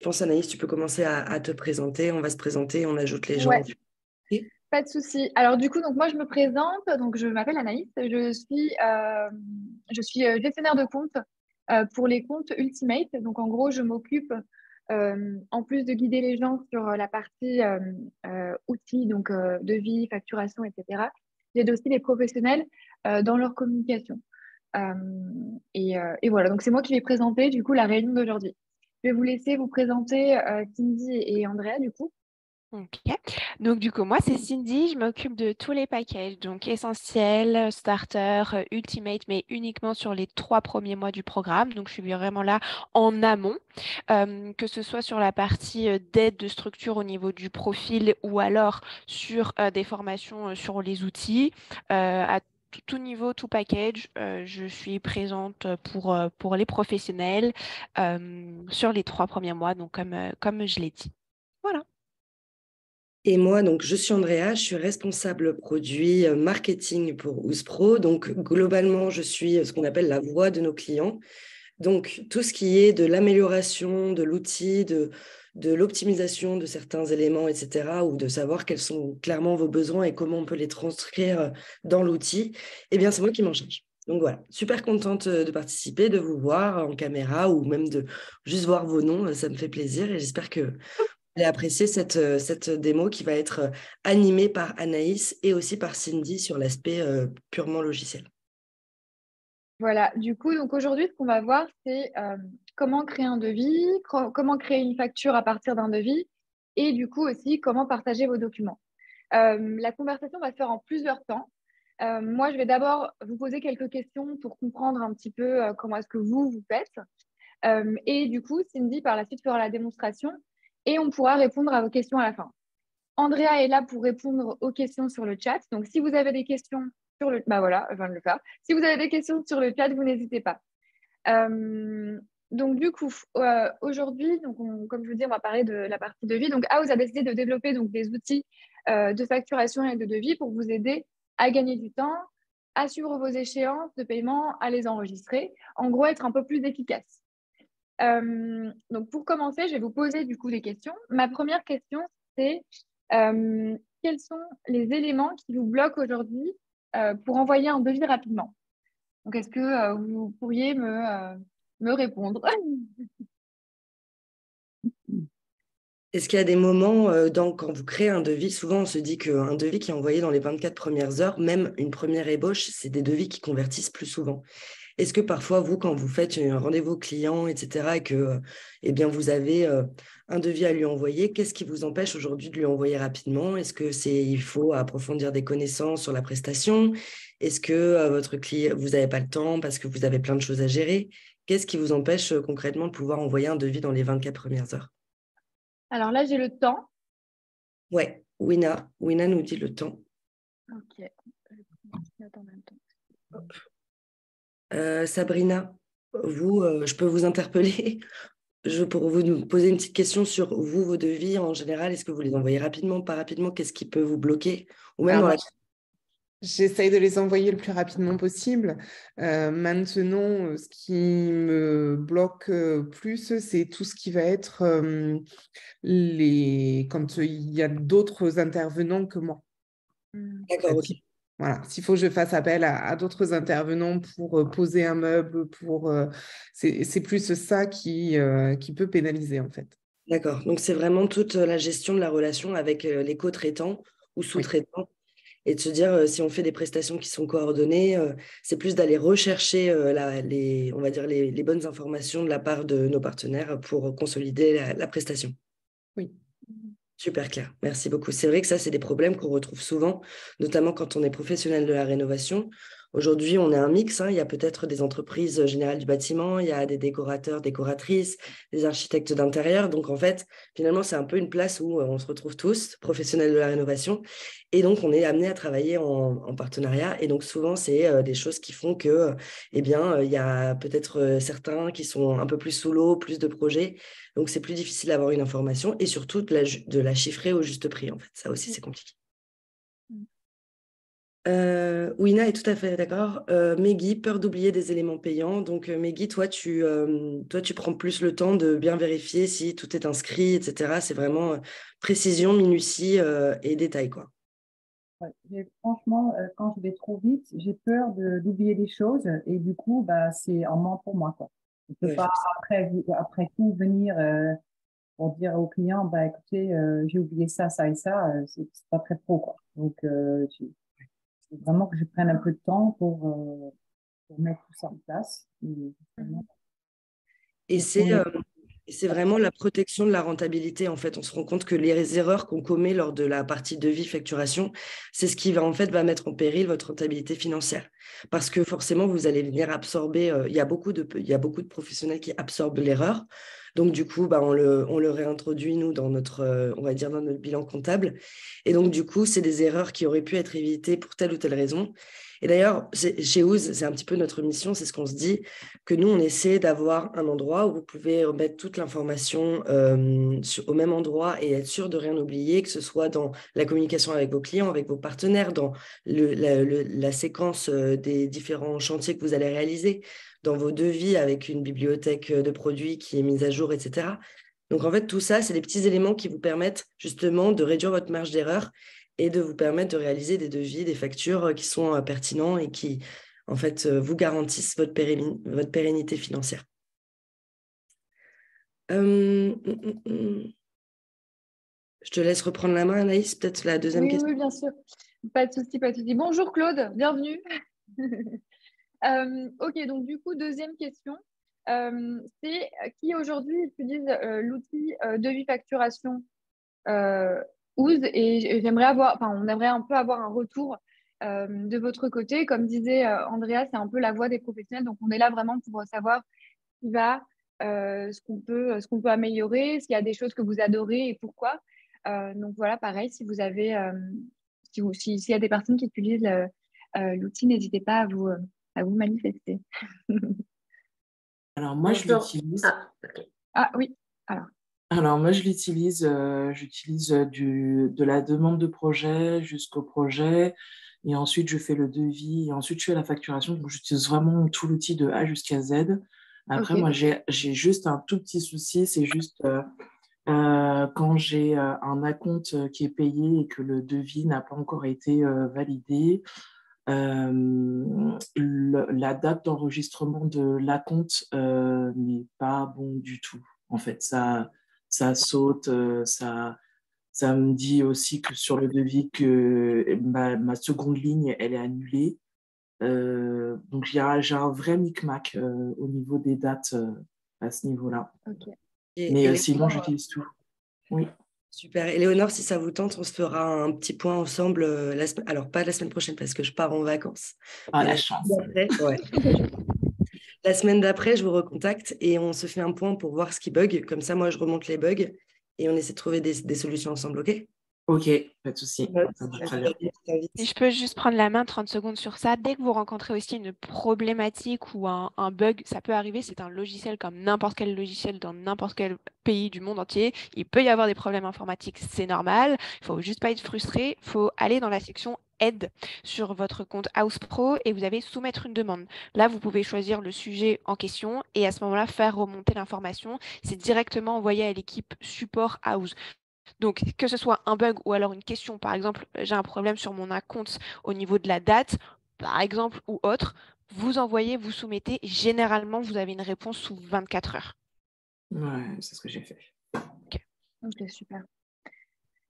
Je pense, Anaïs, tu peux commencer à te présenter. On va se présenter, on ajoute les gens. Ouais, pas de souci. Alors du coup, donc moi je me présente. Donc je m'appelle Anaïs. Je suis gestionnaire de compte pour les comptes Ultimate. Donc en gros, je m'occupe en plus de guider les gens sur la partie outils, donc devis, facturation, etc. J'aide aussi les professionnels dans leur communication. Euh, et voilà. Donc c'est moi qui vais présenter du coup la réunion d'aujourd'hui. Je vais vous laisser vous présenter Cindy et Andrea du coup. Ok. Donc, du coup, moi, c'est Cindy. Je m'occupe de tous les packages. Donc, essentiel, starter, ultimate, mais uniquement sur les 3 premiers mois du programme. Donc, je suis vraiment là en amont, que ce soit sur la partie d'aide de structure au niveau du profil ou alors sur des formations sur les outils. À tout niveau, tout package, je suis présente pour les professionnels sur les 3 premiers mois, donc comme je l'ai dit. Voilà. Et moi, donc, je suis Andrea, je suis responsable produit marketing pour Ouspro. Donc, globalement, je suis ce qu'on appelle la voix de nos clients. Donc, tout ce qui est de l'amélioration de l'outil, de l'optimisation de certains éléments, etc., ou de savoir quels sont clairement vos besoins et comment on peut les transcrire dans l'outil, eh bien, c'est moi qui m'en charge. Donc voilà, super contente de participer, de vous voir en caméra ou même de juste voir vos noms, ça me fait plaisir et j'espère que j'ai apprécié cette démo qui va être animée par Anaïs et aussi par Cindy sur l'aspect purement logiciel. Voilà, du coup, donc aujourd'hui, ce qu'on va voir, c'est comment créer un devis, comment créer une facture à partir d'un devis, et du coup aussi comment partager vos documents. La conversation va se faire en plusieurs temps. Moi, je vais d'abord vous poser quelques questions pour comprendre un petit peu comment est-ce que vous faites. Et du coup, Cindy, par la suite, fera la démonstration et on pourra répondre à vos questions à la fin. Andrea est là pour répondre aux questions sur le chat. Donc, si vous avez des questions sur le... Bah voilà, je viens de le faire. Si vous avez des questions sur le chat, vous n'hésitez pas. Donc, du coup, aujourd'hui, comme je vous dis, on va parler de la partie devis. Donc, House a décidé de développer donc, des outils de facturation et de devis pour vous aider à gagner du temps, à suivre vos échéances de paiement, à les enregistrer. En gros, être un peu plus efficace. Donc, pour commencer, je vais vous poser du coup des questions. Ma première question, c'est quels sont les éléments qui vous bloquent aujourd'hui pour envoyer un devis rapidement? Donc, est-ce que vous pourriez me répondre? Est-ce qu'il y a des moments quand vous créez un devis, souvent on se dit qu'un devis qui est envoyé dans les 24 premières heures, même une première ébauche, c'est des devis qui convertissent plus souvent. Est-ce que parfois, vous, quand vous faites un rendez-vous client, etc., et que eh bien, vous avez un devis à lui envoyer, qu'est-ce qui vous empêche aujourd'hui de lui envoyer rapidement? Est-ce que il faut approfondir des connaissances sur la prestation? Est-ce que votre client, vous n'avez pas le temps parce que vous avez plein de choses à gérer? Qu'est-ce qui vous empêche concrètement de pouvoir envoyer un devis dans les 24 premières heures? Alors là, j'ai le temps. Ouais, Wina nous dit le temps. Ok. Je note en même temps. Sabrina, vous, je peux vous interpeller pour vous nous poser une petite question sur vous, vos devis en général. Est-ce que vous les envoyez rapidement, pas rapidement? Qu'est-ce qui peut vous bloquer? Ou même Alors dans moi, la... j'essaye de les envoyer le plus rapidement possible. Maintenant, ce qui me bloque plus, c'est tout ce qui va être quand il y a d'autres intervenants que moi. En D'accord, fait, ok. voilà, s'il faut que je fasse appel à d'autres intervenants pour poser un meuble, c'est plus ça qui peut pénaliser en fait. D'accord. Donc, c'est vraiment toute la gestion de la relation avec les co-traitants ou Oui. sous-traitants et de se dire si on fait des prestations qui sont coordonnées, c'est plus d'aller rechercher on va dire les bonnes informations de la part de nos partenaires pour consolider la prestation. Oui. Super clair, merci beaucoup. C'est vrai que ça, c'est des problèmes qu'on retrouve souvent, notamment quand on est professionnel de la rénovation. Aujourd'hui, on a un mix, hein. Il y a peut-être des entreprises générales du bâtiment, il y a des décorateurs, décoratrices, des architectes d'intérieur. Donc, en fait, finalement, c'est un peu une place où on se retrouve tous, professionnels de la rénovation. Et donc, on est amené à travailler en partenariat. Et donc, souvent, c'est des choses qui font que, eh bien, il y a peut-être certains qui sont un peu plus sous l'eau, plus de projets. Donc, c'est plus difficile d'avoir une information et surtout de la chiffrer au juste prix, en fait. Ça aussi, c'est compliqué. Wina est tout à fait d'accord. Meggy, peur d'oublier des éléments payants. Donc, Meggy, toi, tu prends plus le temps de bien vérifier si tout est inscrit, etc. C'est vraiment précision, minutie et détail, quoi. Ouais, franchement, quand je vais trop vite, j'ai peur d'oublier des choses et du coup, bah, c'est un mort pour moi, quoi. Je ne peux Ouais, pas après tout venir pour dire au client, bah, écoutez, j'ai oublié ça, ça et ça, c'est pas très pro, quoi. Donc, c'est vraiment que je prenne un peu de temps pour mettre tout ça en place. Et vraiment, Et pour c'est les- vraiment la protection de la rentabilité. En fait, on se rend compte que les erreurs qu'on commet lors de la partie devis facturation, c'est ce qui va en fait va mettre en péril votre rentabilité financière. Parce que forcément, vous allez venir absorber. Il y a beaucoup de professionnels qui absorbent l'erreur. Donc du coup, bah, on le réintroduit nous dans notre, on va dire dans notre bilan comptable. Et donc du coup, c'est des erreurs qui auraient pu être évitées pour telle ou telle raison. Et d'ailleurs, chez Ooze, c'est un petit peu notre mission, c'est ce qu'on se dit que nous, on essaie d'avoir un endroit où vous pouvez mettre toute l'information au même endroit et être sûr de rien oublier, que ce soit dans la communication avec vos clients, avec vos partenaires, dans la séquence des différents chantiers que vous allez réaliser, dans vos devis avec une bibliothèque de produits qui est mise à jour, etc. Donc, en fait, tout ça, c'est des petits éléments qui vous permettent justement de réduire votre marge d'erreur et de vous permettre de réaliser des devis, des factures qui sont pertinents et qui, en fait, vous garantissent votre pérennité financière. Hum, hum, hum. Je te laisse reprendre la main, Anaïs, peut-être la deuxième Oui, question. oui, bien sûr. Pas de souci, pas de souci. Bonjour Claude, bienvenue. Ok, donc du coup, deuxième question. C'est qui aujourd'hui utilise l'outil devis facturation Ooze et j'aimerais avoir, enfin, on aimerait un peu avoir un retour de votre côté. Comme disait Andrea, c'est un peu la voix des professionnels, donc on est là vraiment pour savoir ce qui va, ce qu'on peut améliorer, s'il y a des choses que vous adorez et pourquoi. Donc voilà, pareil, si vous avez, s'il y a des personnes qui utilisent l'outil, n'hésitez pas à vous manifester. Alors moi, je Bonjour. l'utilise. Ah, ok. Ah oui, alors. Alors moi, j'utilise de la demande de projet jusqu'au projet, et ensuite je fais le devis, et ensuite je fais la facturation. Donc j'utilise vraiment tout l'outil de A jusqu'à Z. Après, Ok. moi, j'ai juste un tout petit souci, c'est juste quand j'ai un acompte qui est payé et que le devis n'a pas encore été validé. La date d'enregistrement de l'acompte n'est pas bon du tout. En fait, ça saute, ça me dit aussi que sur le devis que ma seconde ligne, elle est annulée. Donc, j'ai un vrai micmac au niveau des dates à ce niveau-là. Ok. Mais sinon, j'utilise tout. Oui. Super. Éléonore, si ça vous tente, on se fera un petit point ensemble. Alors, pas la semaine prochaine parce que je pars en vacances. Ah, Mais la chance. ouais. La semaine d'après, je vous recontacte et on se fait un point pour voir ce qui bug. Comme ça, moi, je remonte les bugs et on essaie de trouver des solutions ensemble, OK? Ok, pas de souci. Ouais. Ça marche très bien. Si je peux juste prendre la main 30 secondes sur ça, dès que vous rencontrez aussi une problématique ou un bug, ça peut arriver, c'est un logiciel comme n'importe quel logiciel dans n'importe quel pays du monde entier. Il peut y avoir des problèmes informatiques, c'est normal. Il faut juste pas être frustré. Il faut aller dans la section aide sur votre compte House Pro et vous avez soumettre une demande. Là, vous pouvez choisir le sujet en question et à ce moment-là, faire remonter l'information. C'est directement envoyé à l'équipe support House. Donc, que ce soit un bug ou alors une question, par exemple, j'ai un problème sur mon acompte au niveau de la date, par exemple, ou autre, vous envoyez, vous soumettez. Généralement, vous avez une réponse sous 24 heures. Ouais, c'est ce que j'ai fait. Ok, super.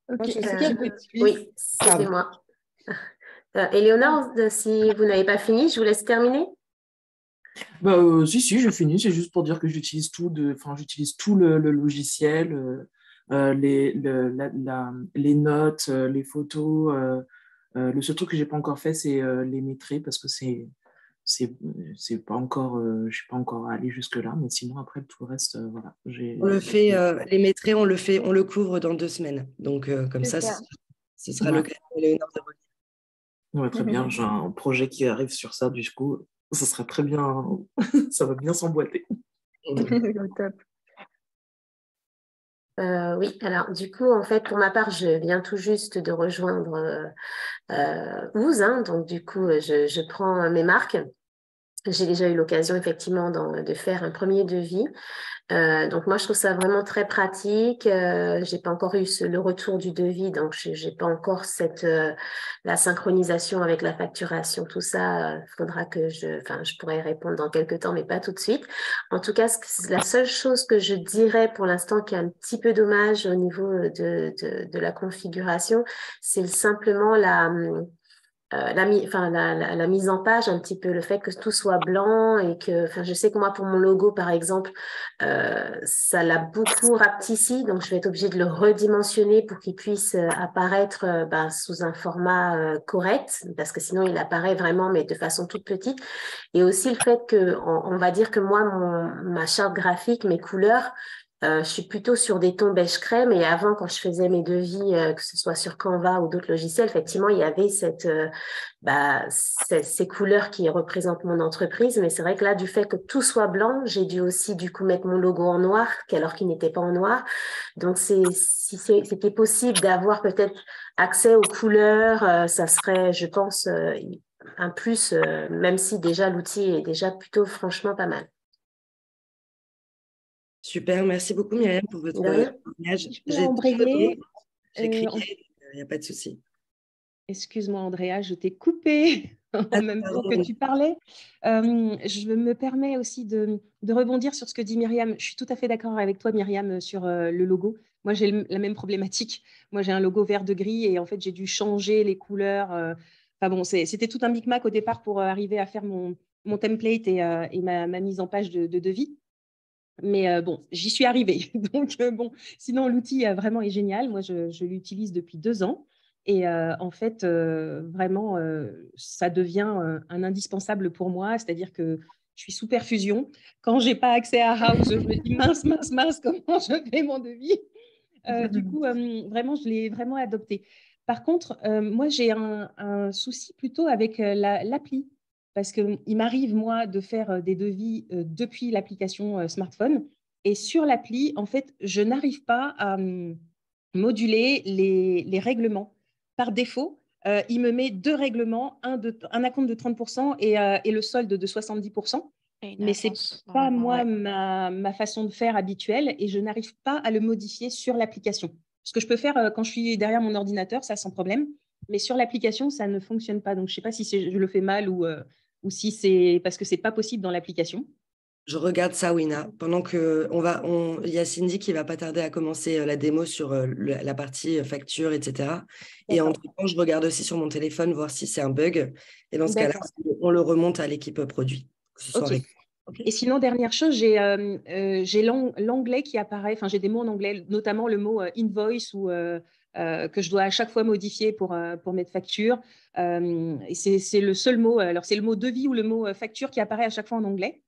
Ok. Moi, je sais Est-ce que qu'il y a je d'autres- l'utilise. Oui, c'était Pardon. moi. Éléonore, si vous n'avez pas fini, je vous laisse terminer. Bah, si, je finis. C'est juste pour dire que j'utilise j'utilise tout le logiciel, les notes, les photos. Le seul truc que j'ai pas encore fait, c'est les métrer parce que c'est pas encore, je suis pas encore allé jusque là. Mais sinon après tout le reste, voilà. On le fait, les maîtres, on le couvre dans 2 semaines. Donc, comme ça, Super. ce sera Ouais. l'occasion, Éléonore, de revenir. Ouais, très bien. J'ai un projet qui arrive sur ça, du coup, ça sera très bien. Ça va bien s'emboîter. Au top. Oui, alors du coup, en fait, pour ma part, je viens tout juste de rejoindre Ooze, hein, donc du coup, je prends mes marques. J'ai déjà eu l'occasion effectivement de faire un premier devis. Donc moi, je trouve ça vraiment très pratique. J'ai pas encore eu le retour du devis, donc j'ai pas encore la synchronisation avec la facturation, tout ça. Faudra que je pourrais répondre dans quelques temps, mais pas tout de suite. En tout cas, la seule chose que je dirais pour l'instant qui est un petit peu dommage au niveau de la configuration, c'est simplement la mise en page, un petit peu le fait que tout soit blanc et que, enfin, je sais que moi, pour mon logo, par exemple, ça l'a beaucoup rapetissi, donc je vais être obligée de le redimensionner pour qu'il puisse apparaître sous un format correct, parce que sinon, il apparaît vraiment, mais de façon toute petite. Et aussi le fait que, on va dire que moi, ma charte graphique, mes couleurs, je suis plutôt sur des tons beige crème et avant, quand je faisais mes devis, que ce soit sur Canva ou d'autres logiciels, effectivement, il y avait ces couleurs qui représentent mon entreprise. Mais c'est vrai que là, du fait que tout soit blanc, j'ai dû aussi du coup mettre mon logo en noir, alors qu'il n'était pas en noir. Donc, si c'était possible d'avoir peut-être accès aux couleurs, ça serait, je pense, un plus, même si déjà l'outil est déjà plutôt franchement pas mal. Super, merci beaucoup Myriam pour votre De rien. témoignage. Je peux J'ai tout embrayer. noté, j'ai crié, il n'y a pas de souci. Excuse-moi, Andrea, je t'ai coupé en même temps que tu parlais. Je me permets aussi de rebondir sur ce que dit Myriam. Je suis tout à fait d'accord avec toi, Myriam, sur le logo. Moi, j'ai la même problématique. Moi, j'ai un logo vert de gris et en fait, j'ai dû changer les couleurs. Enfin bon, c'était tout un micmac au départ pour arriver à faire mon template et ma mise en page de devis. Mais bon, j'y suis arrivée. Donc, bon, sinon, l'outil vraiment est génial. Moi, je l'utilise depuis 2 ans. Et en fait, vraiment, ça devient un indispensable pour moi. C'est-à-dire que je suis sous perfusion. Quand je n'ai pas accès à House, je me dis mince, mince, mince, comment je fais mon devis. Du coup, vraiment, je l'ai vraiment adopté. Par contre, moi, j'ai un souci plutôt avec l'appli. Parce qu'il m'arrive, moi, de faire des devis depuis l'application smartphone. Et sur l'appli, en fait, je n'arrive pas à moduler les règlements. Par défaut, il me met 2 règlements, un acompte de 30% et le solde de 70%. Mais ce n'est pas moi ma façon de faire habituelle et je n'arrive pas à le modifier sur l'application. Ce que je peux faire quand je suis derrière mon ordinateur, ça sans problème. Mais sur l'application, ça ne fonctionne pas. Donc, je ne sais pas si je le fais mal ou si c'est parce que ce n'est pas possible dans l'application. Je regarde ça, Wina. Pendant que il y a Cindy qui va pas tarder à commencer la démo sur la partie facture, etc. Et entre-temps, je regarde aussi sur mon téléphone voir si c'est un bug. Et dans ce cas-là, on le remonte à l'équipe produit. Que ce soit Okay. Et sinon, dernière chose, j'ai l'anglais qui apparaît. Enfin, j'ai des mots en anglais, notamment le mot invoice ou que je dois à chaque fois modifier pour mettre facture. Et c'est le seul mot. Alors, c'est le mot devis ou le mot facture qui apparaît à chaque fois en anglais.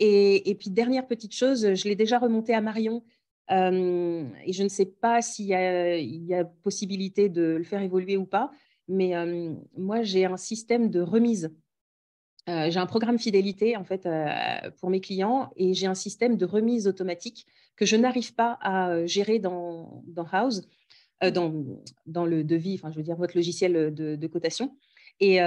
Et puis, dernière petite chose, je l'ai déjà remonté à Marion et je ne sais pas s'il y a possibilité de le faire évoluer ou pas, mais moi, j'ai un système de remise. J'ai un programme fidélité en fait pour mes clients et j'ai un système de remise automatique que je n'arrive pas à gérer dans House, dans le devis, enfin je veux dire votre logiciel de cotation. Et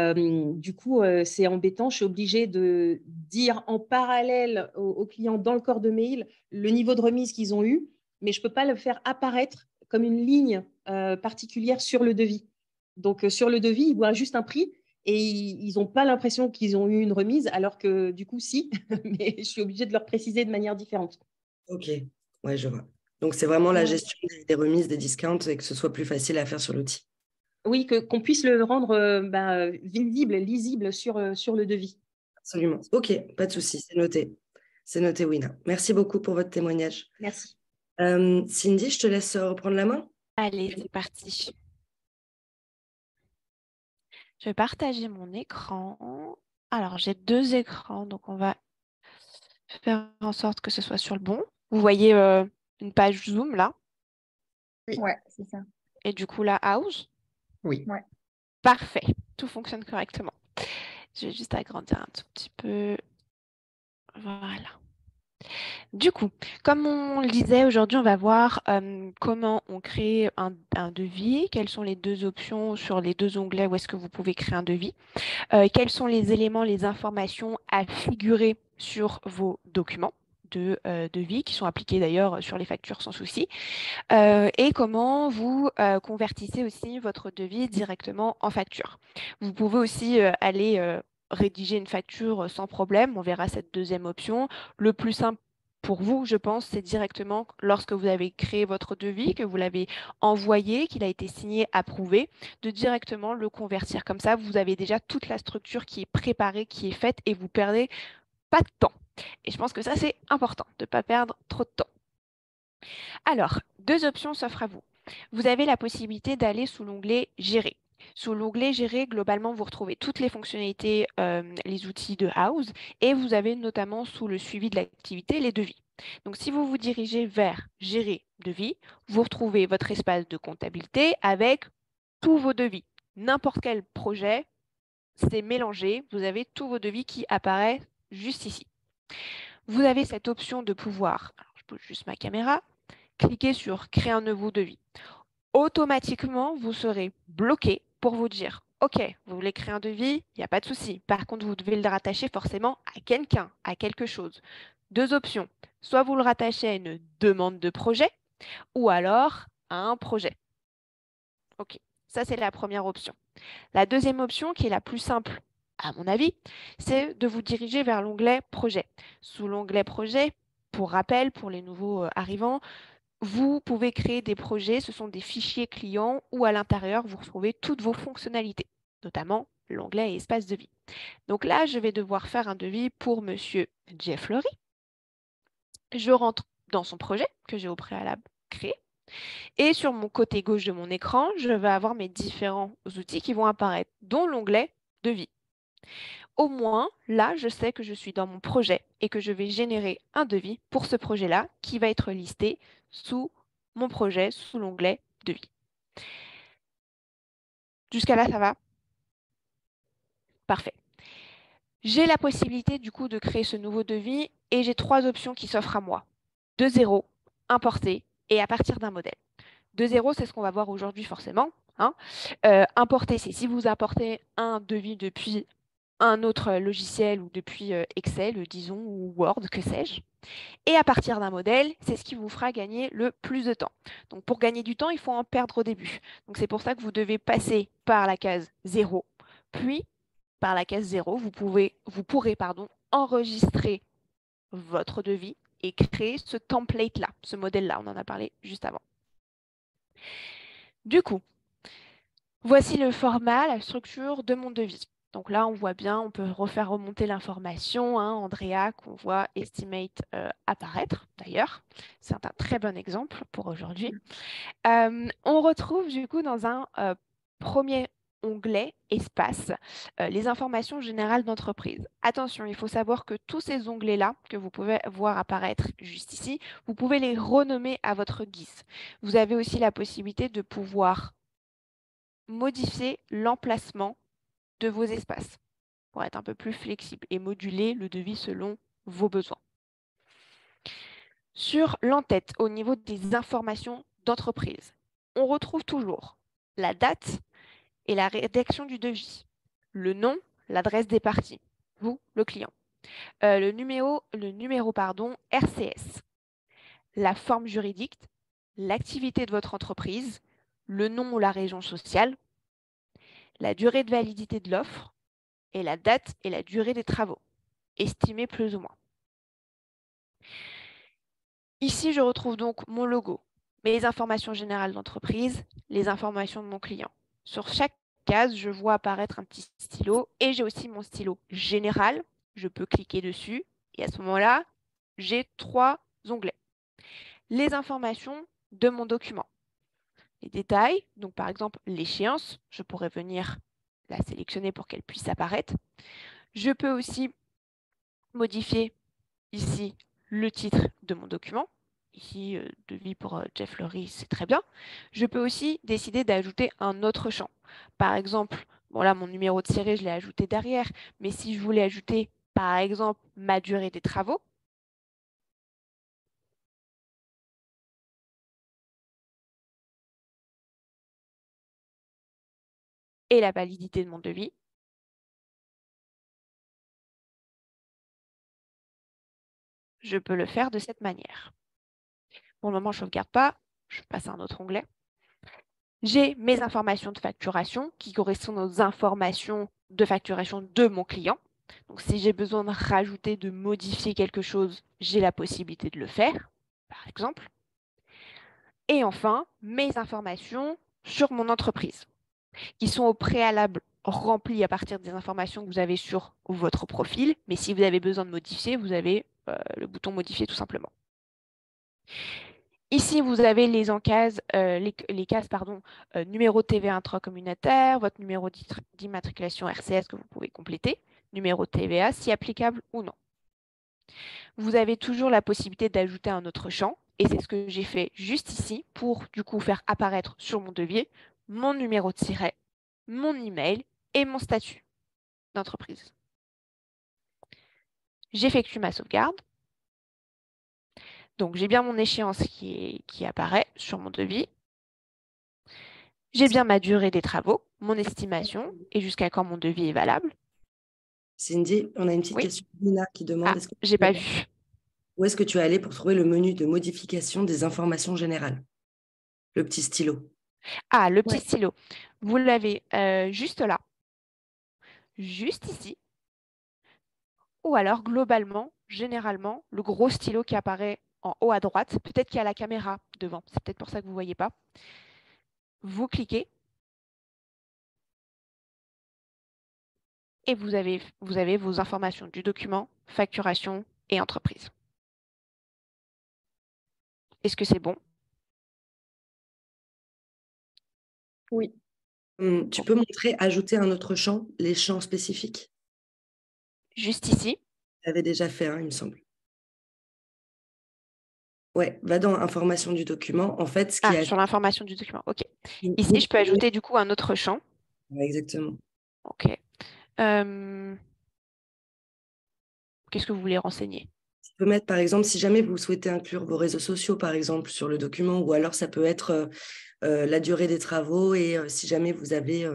du coup, c'est embêtant. Je suis obligée de dire en parallèle aux clients dans le corps de mail le niveau de remise qu'ils ont eu, mais je ne peux pas le faire apparaître comme une ligne particulière sur le devis. Donc, sur le devis, ils voient juste un prix et ils n'ont pas l'impression qu'ils ont eu une remise, alors que du coup, si, mais je suis obligée de leur préciser de manière différente. Ok, ouais, je vois. Donc, c'est vraiment la gestion des remises, des discounts et que ce soit plus facile à faire sur l'outil. Oui, qu'on puisse le rendre visible, lisible sur le devis. Absolument. Ok, pas de souci, c'est noté. C'est noté, Wina. Merci beaucoup pour votre témoignage. Merci. Cindy, je te laisse reprendre la main. Allez, c'est parti. Je vais partager mon écran. Alors, j'ai 2 écrans, donc on va faire en sorte que ce soit sur le bon. Vous voyez une page Zoom là? Oui. Ouais, c'est ça. Et du coup, la House? Oui. Ouais. Parfait, tout fonctionne correctement. Je vais juste agrandir un tout petit peu. Voilà. Du coup, comme on le disait, aujourd'hui, on va voir comment on crée un devis, quelles sont les deux options sur les deux onglets où est-ce que vous pouvez créer un devis, quels sont les éléments, les informations à figurer sur vos documents de devis qui sont appliqués d'ailleurs sur les factures sans souci, et comment vous convertissez aussi votre devis directement en facture. Vous pouvez aussi aller rédiger une facture sans problème. On verra cette deuxième option. Le plus simple pour vous, je pense, c'est directement lorsque vous avez créé votre devis, que vous l'avez envoyé, qu'il a été signé, approuvé, de directement le convertir. Comme ça, vous avez déjà toute la structure qui est préparée, qui est faite et vous perdez pas de temps. Et je pense que ça, c'est important de ne pas perdre trop de temps. Alors, deux options s'offrent à vous. Vous avez la possibilité d'aller sous l'onglet Gérer. Sous l'onglet Gérer, globalement, vous retrouvez toutes les fonctionnalités, les outils de House, et vous avez notamment sous le suivi de l'activité les devis. Donc, si vous vous dirigez vers Gérer devis, vous retrouvez votre espace de comptabilité avec tous vos devis. N'importe quel projet, c'est mélangé. Vous avez tous vos devis qui apparaissent juste ici. Vous avez cette option de pouvoir, alors je pose juste ma caméra, cliquez sur Créer un nouveau devis. Automatiquement, vous serez bloqué pour vous dire OK, vous voulez créer un devis, il n'y a pas de souci. Par contre, vous devez le rattacher forcément à quelqu'un, à quelque chose. Deux options. Soit vous le rattachez à une demande de projet ou alors à un projet. OK, ça c'est la première option. La deuxième option, qui est la plus simple à mon avis, c'est de vous diriger vers l'onglet Projet. Sous l'onglet Projet, pour rappel, pour les nouveaux arrivants, vous pouvez créer des projets, ce sont des fichiers clients où à l'intérieur, vous retrouvez toutes vos fonctionnalités, notamment l'onglet Espace de vie. Donc là, je vais devoir faire un devis pour Monsieur Jeff Lurie. Je rentre dans son projet que j'ai au préalable créé. Et sur mon côté gauche de mon écran, je vais avoir mes différents outils qui vont apparaître, dont l'onglet Devis. Au moins, là, je sais que je suis dans mon projet et que je vais générer un devis pour ce projet-là qui va être listé sous mon projet, sous l'onglet Devis. Jusqu'à là, ça va? Parfait. J'ai la possibilité du coup de créer ce nouveau devis et j'ai trois options qui s'offrent à moi. De zéro, importer et à partir d'un modèle. De zéro, c'est ce qu'on va voir aujourd'hui forcément. Hein. Importer, c'est si vous importez un devis depuis un autre logiciel ou depuis Excel, disons, ou Word, que sais-je. Et à partir d'un modèle, c'est ce qui vous fera gagner le plus de temps. Donc pour gagner du temps, il faut en perdre au début. Donc c'est pour ça que vous devez passer par la case 0, puis par la case 0, vous pourrez enregistrer votre devis et créer ce template-là, ce modèle-là. On en a parlé juste avant. Du coup, voici le format, la structure de mon devis. Donc là, on voit bien, on peut refaire remonter l'information. Hein, Andrea, qu'on voit Estimate apparaître d'ailleurs. C'est un très bon exemple pour aujourd'hui. On retrouve du coup dans un premier onglet Espace, les informations générales d'entreprise. Attention, il faut savoir que tous ces onglets-là que vous pouvez voir apparaître juste ici, vous pouvez les renommer à votre guise. Vous avez aussi la possibilité de pouvoir modifier l'emplacement de vos espaces pour être un peu plus flexible et moduler le devis selon vos besoins. Sur l'entête, au niveau des informations d'entreprise, on retrouve toujours la date et la rédaction du devis, le nom, l'adresse des parties, vous, le client, le numéro RCS, la forme juridique, l'activité de votre entreprise, le nom ou la région sociale, la durée de validité de l'offre et la date et la durée des travaux, estimés plus ou moins. Ici, je retrouve donc mon logo, mes informations générales d'entreprise, les informations de mon client. Sur chaque case, je vois apparaître un petit stylo et j'ai aussi mon stylo général. Je peux cliquer dessus et à ce moment-là, j'ai trois onglets. Les informations de mon document. Les détails, donc par exemple l'échéance, je pourrais venir la sélectionner pour qu'elle puisse apparaître. Je peux aussi modifier ici le titre de mon document. Ici, devis pour Jeff Lurie, c'est très bien. Je peux aussi décider d'ajouter un autre champ. Par exemple, bon là, mon numéro de série, je l'ai ajouté derrière, mais si je voulais ajouter, par exemple, ma durée des travaux, et la validité de mon devis. Je peux le faire de cette manière. Pour le moment, je ne sauvegarde pas. Je passe à un autre onglet. J'ai mes informations de facturation qui correspondent aux informations de facturation de mon client. Donc, si j'ai besoin de rajouter, de modifier quelque chose, j'ai la possibilité de le faire, par exemple. Et enfin, mes informations sur mon entreprise, qui sont au préalable remplies à partir des informations que vous avez sur votre profil. Mais si vous avez besoin de modifier, vous avez le bouton modifier tout simplement. Ici, vous avez les cases, numéro de TVA intracommunautaire, votre numéro d'immatriculation RCS que vous pouvez compléter, numéro de TVA si applicable ou non. Vous avez toujours la possibilité d'ajouter un autre champ et c'est ce que j'ai fait juste ici pour du coup faire apparaître sur mon devis mon numéro de siret, mon email et mon statut d'entreprise. J'effectue ma sauvegarde. Donc, j'ai bien mon échéance qui apparaît sur mon devis. J'ai bien ma durée des travaux, mon estimation et jusqu'à quand mon devis est valable. Cindy, on a une petite Oui. question de Nina qui demande j'ai pas vu. Où est-ce que tu es allé pour trouver le menu de modification des informations générales? Le petit stylo. Ah, le petit stylo. Vous l'avez juste là, juste ici. Ou alors, globalement, généralement, le gros stylo qui apparaît en haut à droite, peut-être qu'il y a la caméra devant. C'est peut-être pour ça que vous ne voyez pas. Vous cliquez. Et vous avez vos informations du document, facturation et entreprise. Est-ce que c'est bon? Oui. Tu peux montrer, ajouter un autre champ, les champs spécifiques? Juste ici. Tu avais déjà fait un, il me semble. Ouais, va dans information du document. En fait, ce qui sur l'information du document, ok. Ici, je peux ajouter du coup un autre champ. Ouais, exactement. Ok. Qu'est-ce que vous voulez renseigner? Tu peux mettre, par exemple, si jamais vous souhaitez inclure vos réseaux sociaux, par exemple, sur le document, ou alors ça peut être la durée des travaux et si jamais vous avez,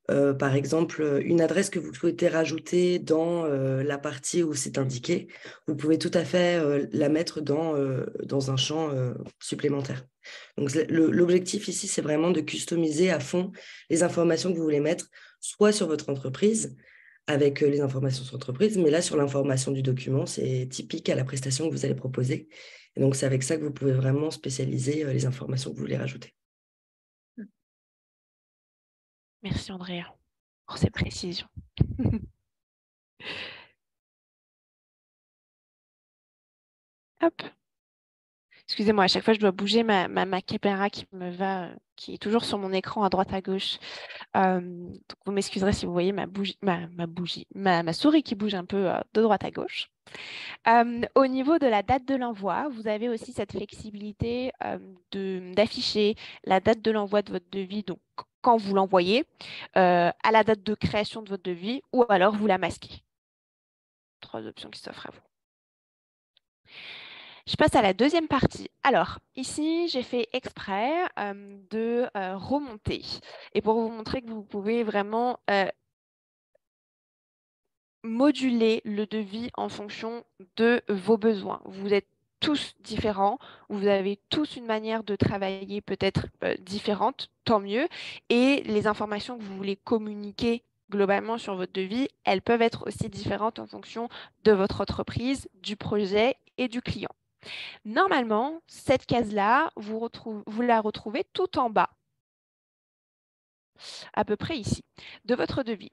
par exemple, une adresse que vous souhaitez rajouter dans la partie où c'est indiqué, vous pouvez tout à fait la mettre dans un champ supplémentaire. Donc, l'objectif ici, c'est vraiment de customiser à fond les informations que vous voulez mettre, soit sur votre entreprise, avec les informations sur l'entreprise, mais là, sur l'information du document, c'est typique à la prestation que vous allez proposer. Et donc, c'est avec ça que vous pouvez vraiment spécialiser les informations que vous voulez rajouter. Merci, Andrea, pour ces précisions. Hop. Excusez-moi, à chaque fois, je dois bouger ma caméra qui est toujours sur mon écran à droite à gauche. Donc vous m'excuserez si vous voyez ma souris qui bouge un peu de droite à gauche. Au niveau de la date de l'envoi, vous avez aussi cette flexibilité d'afficher la date de l'envoi de votre devis, donc quand vous l'envoyez, à la date de création de votre devis, ou alors vous la masquez. 3 options qui s'offrent à vous. Je passe à la deuxième partie. Alors, ici, j'ai fait exprès de remonter. Et pour vous montrer que vous pouvez vraiment moduler le devis en fonction de vos besoins. Vous êtes tous différents, vous avez tous une manière de travailler peut-être différente, tant mieux. Et les informations que vous voulez communiquer globalement sur votre devis, elles peuvent être aussi différentes en fonction de votre entreprise, du projet et du client. Normalement, cette case-là, vous la retrouvez tout en bas, à peu près ici, de votre devis.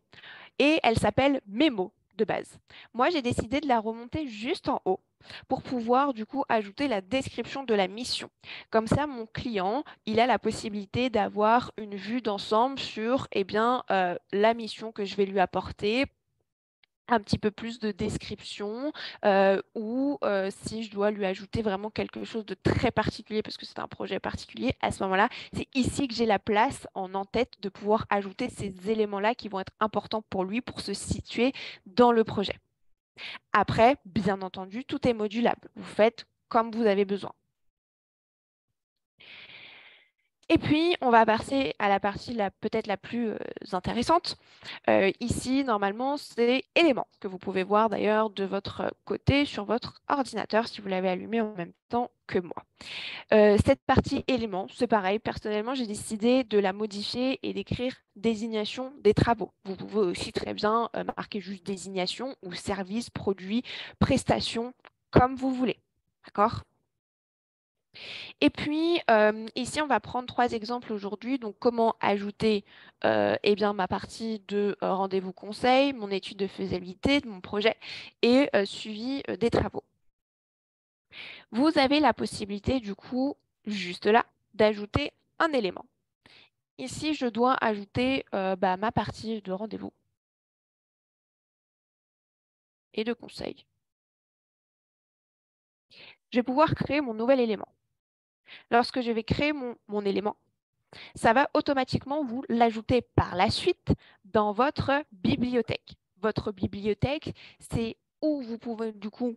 Et elle s'appelle Mémo de base. Moi, j'ai décidé de la remonter juste en haut pour pouvoir du coup ajouter la description de la mission. Comme ça, mon client, il a la possibilité d'avoir une vue d'ensemble sur la mission que je vais lui apporter, un petit peu plus de description ou si je dois lui ajouter vraiment quelque chose de très particulier parce que c'est un projet particulier, à ce moment-là, c'est ici que j'ai la place en tête de pouvoir ajouter ces éléments-là qui vont être importants pour lui pour se situer dans le projet. Après, bien entendu, tout est modulable. Vous faites comme vous avez besoin. Et puis, on va passer à la partie peut-être la plus intéressante. Ici, normalement, c'est éléments que vous pouvez voir d'ailleurs de votre côté sur votre ordinateur si vous l'avez allumé en même temps que moi. Cette partie éléments, c'est pareil. Personnellement, j'ai décidé de la modifier et d'écrire désignation des travaux. Vous pouvez aussi très bien marquer juste désignation ou service, produit, prestation, comme vous voulez. D'accord ? Et puis, ici, on va prendre 3 exemples aujourd'hui. Donc, comment ajouter eh bien, ma partie de rendez-vous conseil, mon étude de faisabilité de mon projet et suivi des travaux. Vous avez la possibilité, du coup, juste là, d'ajouter un élément. Ici, je dois ajouter ma partie de rendez-vous et de conseil. Je vais pouvoir créer mon nouvel élément. Lorsque je vais créer mon élément, ça va automatiquement vous l'ajouter par la suite dans votre bibliothèque. Votre bibliothèque, c'est où vous pouvez du coup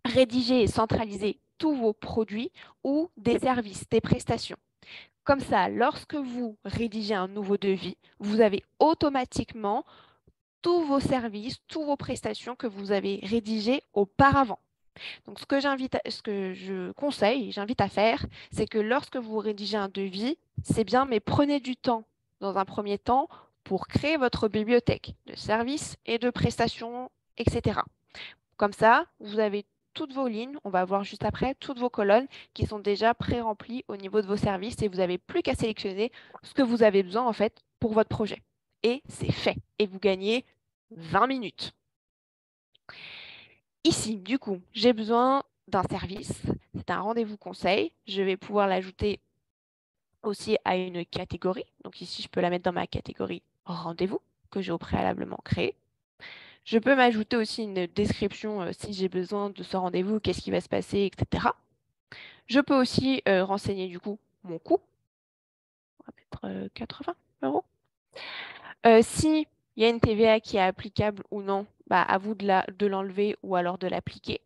rédiger et centraliser tous vos produits ou des services, des prestations. Comme ça, lorsque vous rédigez un nouveau devis, vous avez automatiquement tous vos services, toutes vos prestations que vous avez rédigées auparavant. Donc, ce que je conseille, j'invite à faire, c'est que lorsque vous rédigez un devis, c'est bien, mais prenez du temps, dans un premier temps, pour créer votre bibliothèque de services et de prestations, etc. Comme ça, vous avez toutes vos lignes, on va voir juste après, toutes vos colonnes qui sont déjà pré-remplies au niveau de vos services et vous n'avez plus qu'à sélectionner ce que vous avez besoin en fait pour votre projet. Et c'est fait. Et vous gagnez 20 minutes. Ici, du coup, j'ai besoin d'un service. C'est un rendez-vous conseil. Je vais pouvoir l'ajouter aussi à une catégorie. Donc ici, je peux la mettre dans ma catégorie rendez-vous que j'ai au préalablement créée. Je peux m'ajouter aussi une description si j'ai besoin de ce rendez-vous, qu'est-ce qui va se passer, etc. Je peux aussi renseigner du coup mon coût. On va mettre 80 €. Si il y a une TVA qui est applicable ou non, à vous de l'enlever ou alors de l'appliquer.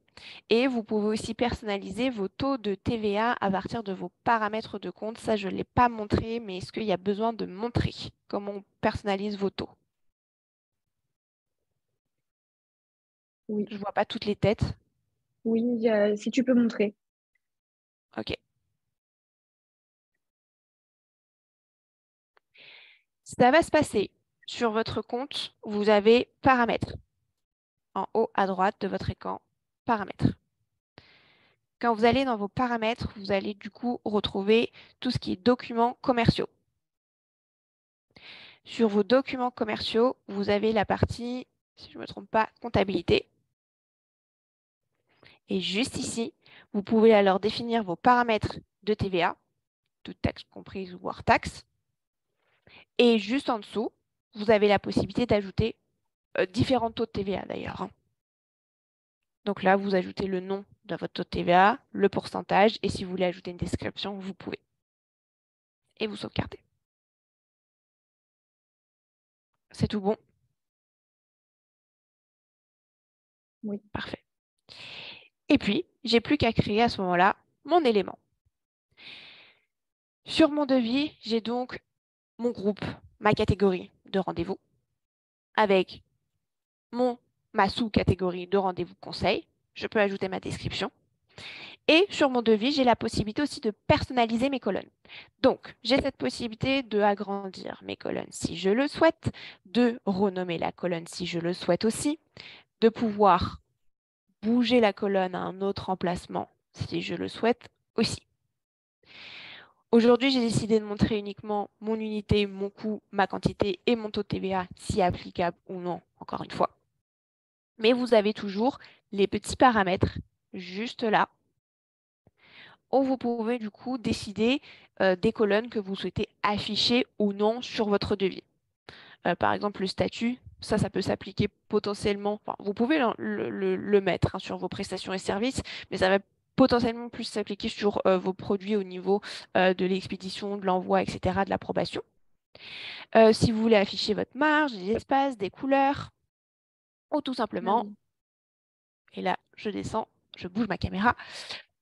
Et vous pouvez aussi personnaliser vos taux de TVA à partir de vos paramètres de compte. Ça, je ne l'ai pas montré, mais est-ce qu'il y a besoin de montrer comment on personnalise vos taux? Oui. Je ne vois pas toutes les têtes. Oui, si tu peux montrer. OK. Ça va se passer sur votre compte. Vous avez paramètres. En haut à droite de votre écran, paramètres. Quand vous allez dans vos paramètres, vous allez du coup retrouver tout ce qui est documents commerciaux. Sur vos documents commerciaux, vous avez la partie, si je ne me trompe pas, comptabilité. Et juste ici, vous pouvez alors définir vos paramètres de TVA, toutes taxes comprises ou hors taxes. Et juste en dessous, vous avez la possibilité d'ajouter différents taux de TVA d'ailleurs. Donc là, vous ajoutez le nom de votre taux de TVA, le pourcentage, et si vous voulez ajouter une description, vous pouvez. Et vous sauvegardez. C'est tout bon? Oui. Parfait. Et puis, j'ai plus qu'à créer à ce moment-là mon élément. Sur mon devis, j'ai donc mon groupe, ma catégorie de rendez-vous, avec ma sous-catégorie de rendez-vous conseil. Je peux ajouter ma description. Et sur mon devis, j'ai la possibilité aussi de personnaliser mes colonnes. Donc, j'ai cette possibilité de agrandir mes colonnes si je le souhaite, de renommer la colonne si je le souhaite aussi, de pouvoir bouger la colonne à un autre emplacement si je le souhaite aussi. Aujourd'hui, j'ai décidé de montrer uniquement mon unité, mon coût, ma quantité et mon taux de TVA, si applicable ou non, encore une fois. Mais vous avez toujours les petits paramètres juste là, où vous pouvez du coup décider des colonnes que vous souhaitez afficher ou non sur votre devis. Par exemple, le statut, ça peut s'appliquer potentiellement, enfin, vous pouvez le mettre sur vos prestations et services, mais ça va potentiellement plus s'appliquer sur vos produits au niveau de l'expédition, de l'envoi, etc., de l'approbation. Si vous voulez afficher votre marge, des espaces, des couleurs, ou tout simplement, et là, je descends, je bouge ma caméra,